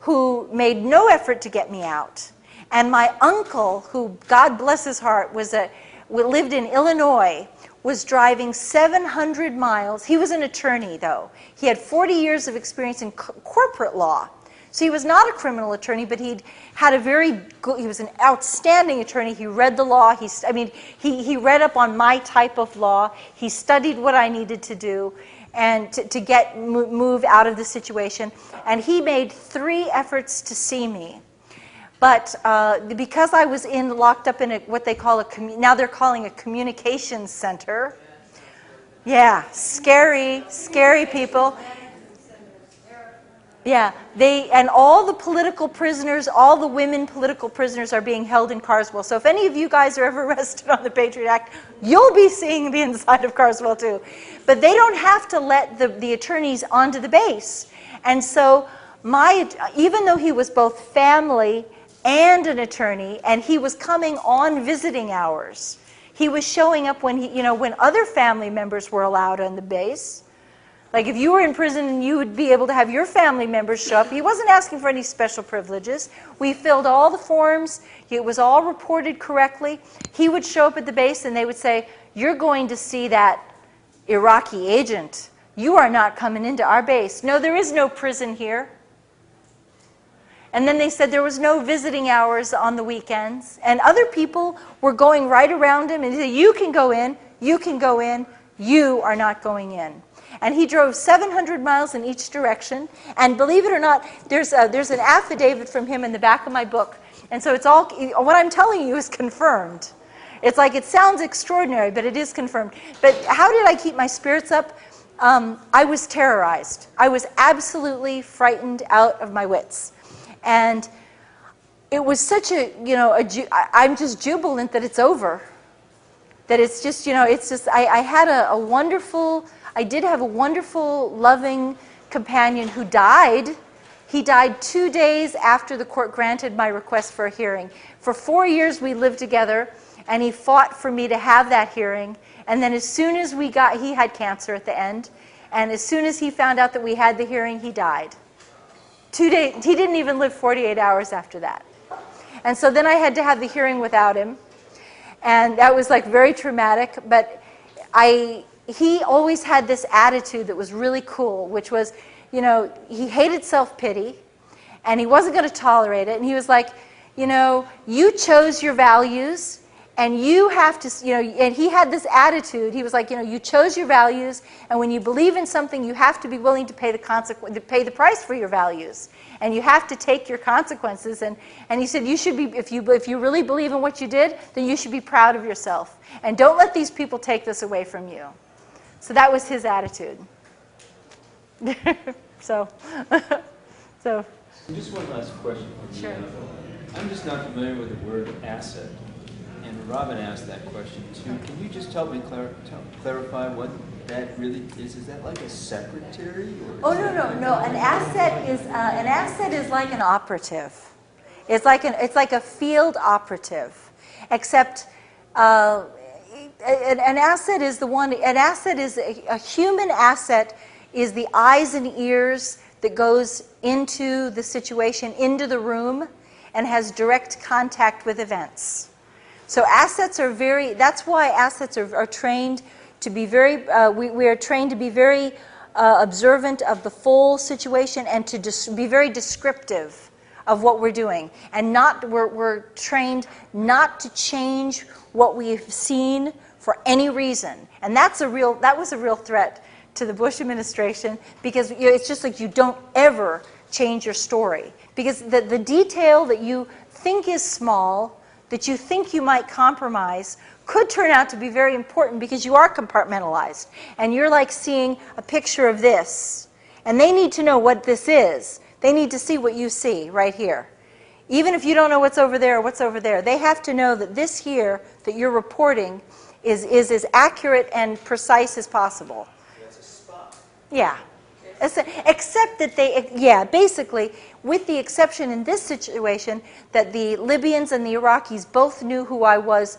who made no effort to get me out. And my uncle, who, God bless his heart, lived in Illinois, was driving 700 miles. He was an attorney, though. He had 40 years of experience in corporate law. So he was not a criminal attorney, but he was an outstanding attorney. He read the law. He read up on my type of law. He studied what I needed to do and to move out of the situation. And he made 3 efforts to see me. But because I was locked up in what they call now they're calling a communications center. Yeah, scary people. Yeah, and all the political prisoners, all the women political prisoners are being held in Carswell. So if any of you guys are ever arrested on the Patriot Act, you'll be seeing the inside of Carswell too. But they don't have to let the attorneys onto the base. And so even though he was both family and an attorney, and he was coming on visiting hours, he was showing up when when other family members were allowed on the base. Like if you were in prison and you would be able to have your family members show up. He wasn't asking for any special privileges. We filled all the forms. It was all reported correctly. He would show up at the base and they would say, "You're going to see that Iraqi agent. You are not coming into our base. No, there is no prison here." And then they said there was no visiting hours on the weekends. And other people were going right around him and said, "You can go in, you can go in, you are not going in." And he drove 700 miles in each direction. And believe it or not, there's an affidavit from him in the back of my book. And so it's all, what I'm telling you is confirmed. It's like, it sounds extraordinary, but it is confirmed. But how did I keep my spirits up? I was terrorized. I was absolutely frightened out of my wits. And it was such I'm just jubilant that it's over. That it's just, I did have a wonderful, loving companion who died. He died 2 days after the court granted my request for a hearing. For 4 years we lived together, and he fought for me to have that hearing. And then as soon as he had cancer at the end, and as soon as he found out that we had the hearing, he died. 2 days, he didn't even live 48 hours after that. And so then I had to have the hearing without him. And that was like very traumatic, but he always had this attitude that was really cool, which was, he hated self-pity, and he wasn't going to tolerate it. And he was like, you chose your values, and you have to, and he had this attitude. He was like, you chose your values, and when you believe in something, you have to be willing to pay the price for your values, and you have to take your consequences. And he said, you should be, if you really believe in what you did, then you should be proud of yourself, and don't let these people take this away from you. So that was his attitude. So. Just one last question. Sure. I'm just not familiar with the word asset, and Robin asked that question too. Can you just help me clarify what that really is? Is that like a secretary? Or No. An asset is like an operative. It's like a field operative, except. An asset is a human asset is the eyes and ears that goes into the situation, into the room, and has direct contact with events. So assets are that's why assets are trained to be very, we are trained to be very observant of the full situation and to be very descriptive of what we're doing. And we're trained not to change what we've seen for any reason. And that was a real threat to the Bush administration, because it's just like you don't ever change your story. Because the detail that you think is small, that you think you might compromise, could turn out to be very important because you are compartmentalized. And you're like seeing a picture of this. And they need to know what this is. They need to see what you see right here. Even if you don't know what's over there or what's over there, they have to know that this here that you're reporting is as accurate and precise as possible. That's a spot. Yeah. Except that basically, with the exception in this situation that the Libyans and the Iraqis both knew who I was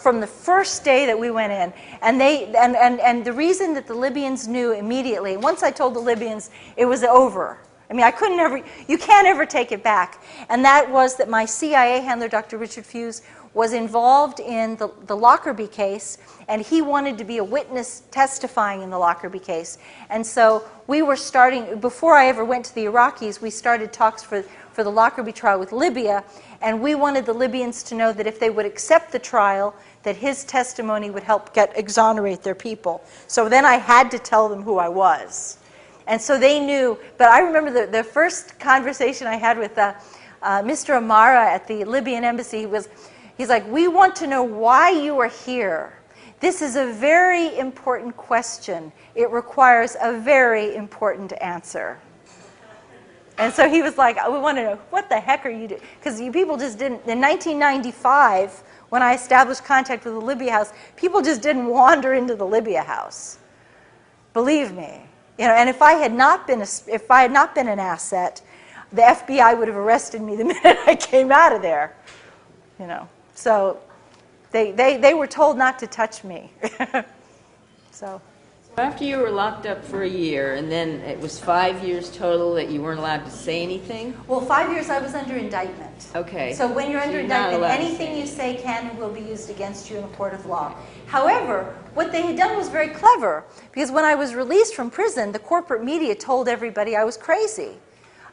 from the first day that we went in. And the reason that the Libyans knew immediately, once I told the Libyans, it was over. I mean, you can't ever take it back. And that was that my CIA handler, Dr. Richard Fuse, was involved in the Lockerbie case, and he wanted to be a witness testifying in the Lockerbie case. And so we were starting, before I ever went to the Iraqis, we started talks for the Lockerbie trial with Libya, and we wanted the Libyans to know that if they would accept the trial, that his testimony would help exonerate their people. So then I had to tell them who I was. And so they knew, but I remember the first conversation I had with Mr. Amara at the Libyan Embassy. He's like, we want to know why you are here. This is a very important question. It requires a very important answer. And so he was like, we want to know, what the heck are you doing? Because people just didn't, in 1995, when I established contact with the Libya house, people just didn't wander into the Libya house. Believe me. You know, and if I had not been an asset, the FBI would have arrested me the minute I came out of there. You know, so they were told not to touch me. So after you were locked up for a year, and then it was 5 years total that you weren't allowed to say anything? Well, 5 years I was under indictment. Okay. So when you're under indictment, anything you say can and will be used against you in a court of law. However, what they had done was very clever, because when I was released from prison, the corporate media told everybody I was crazy.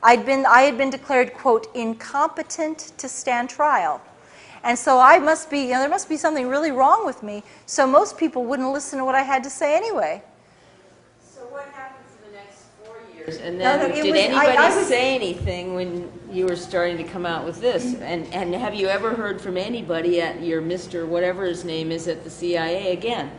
I had been declared, quote, incompetent to stand trial. And so I must be, there must be something really wrong with me, so most people wouldn't listen to what I had to say anyway. So what happened for the next 4 years? And then did anybody say anything when you were starting to come out with this? And have you ever heard from anybody at your Mr. whatever his name is at the CIA again?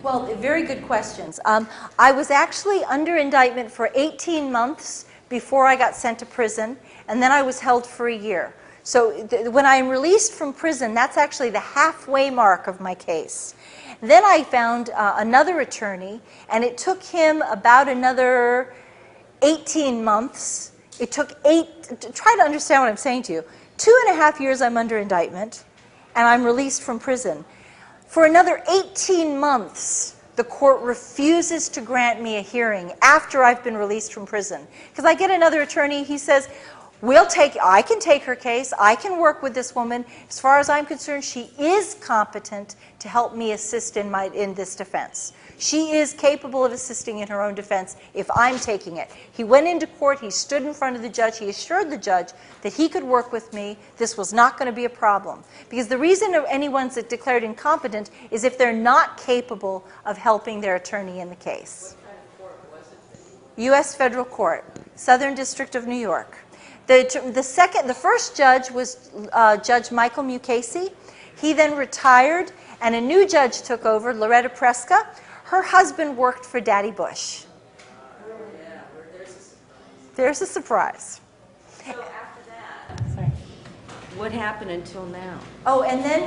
Well, very good questions. I was actually under indictment for 18 months before I got sent to prison, and then I was held for a year. So when I'm released from prison, that's actually the halfway mark of my case. Then I found another attorney, and it took him about another 18 months. It took try to understand what I'm saying to you. 2.5 years I'm under indictment, and I'm released from prison. For another 18 months, the court refuses to grant me a hearing after I've been released from prison. Because I get another attorney, he says, I can take her case, I can work with this woman. As far as I'm concerned, she is competent to help me assist in this defense. She is capable of assisting in her own defense if I'm taking it. He went into court, he stood in front of the judge, he assured the judge that he could work with me, this was not going to be a problem. Because the reason anyone's declared incompetent is if they're not capable of helping their attorney in the case. What kind of court was it? U.S. Federal Court, Southern District of New York. The first judge was Judge Michael Mukasey. He then retired, and a new judge took over, Loretta Preska. Her husband worked for Daddy Bush. There's a surprise. So after that, what happened until now? Oh, and then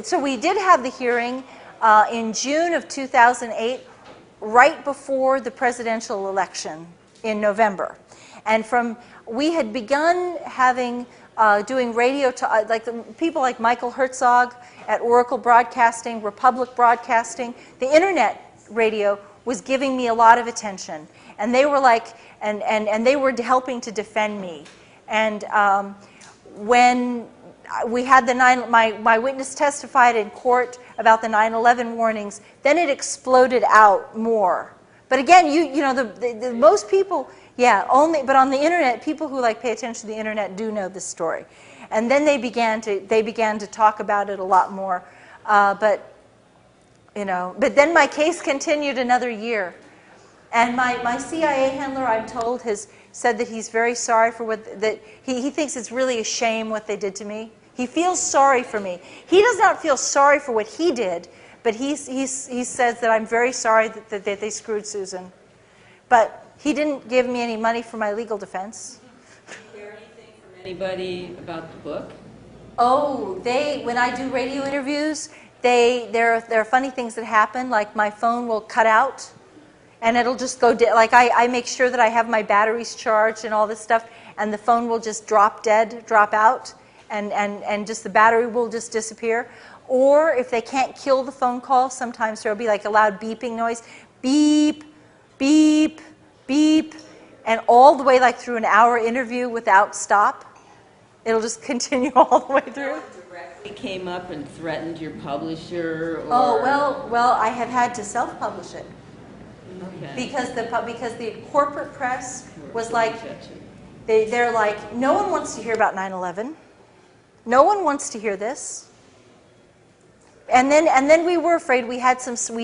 so we did have the hearing in June of 2008, right before the presidential election in November. And we had begun doing radio, people like Michael Herzog at Oracle Broadcasting, Republic Broadcasting. The internet radio was giving me a lot of attention. And they were and they were helping to defend me. And when we had my witness testified in court about the 9/11 warnings, then it exploded out more. But again, the most people, but on the internet, people who pay attention to the internet do know this story. And then they began to talk about it a lot more. But then my case continued another year. And my CIA handler, I'm told, has said that he's very sorry for he thinks it's really a shame what they did to me. He feels sorry for me. He does not feel sorry for what he did, but he says that I'm very sorry that they screwed Susan. But he didn't give me any money for my legal defense. Did you hear anything from Anybody about the book? Oh, when I do radio interviews, there are funny things that happen, like my phone will cut out, and it'll just go dead. Like I make sure that I have my batteries charged and all this stuff, and the phone will just drop out, and just the battery will just disappear. Or if they can't kill the phone call, sometimes there'll be like a loud beeping noise, beep, beep, beep, and all the way like through an hour interview without stop. It'll just continue all the way through. Directly came up and threatened your publisher? Or... Oh, well, I have had to self-publish it. Okay. Because the corporate press was like, they're like, no one wants to hear about 9/11. No one wants to hear this. And then we were afraid. We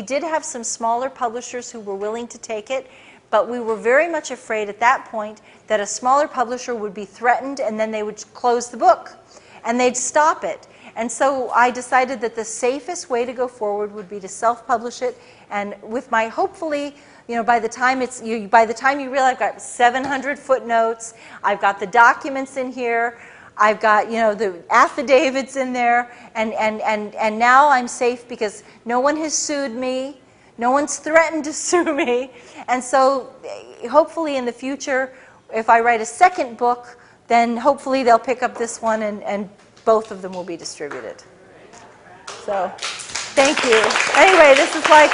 did have some smaller publishers who were willing to take it, but we were very much afraid at that point that a smaller publisher would be threatened and then they would close the book and they'd stop it. And so I decided that the safest way to go forward would be to self-publish it, and with my, hopefully, by the time you realize I've got 700 footnotes, I've got the documents in here, I've got, the affidavits in there, and now I'm safe because no one has sued me, no one's threatened to sue me, and so hopefully in the future, if I write a second book, then hopefully they'll pick up this one and both of them will be distributed. So, thank you. Anyway, this is like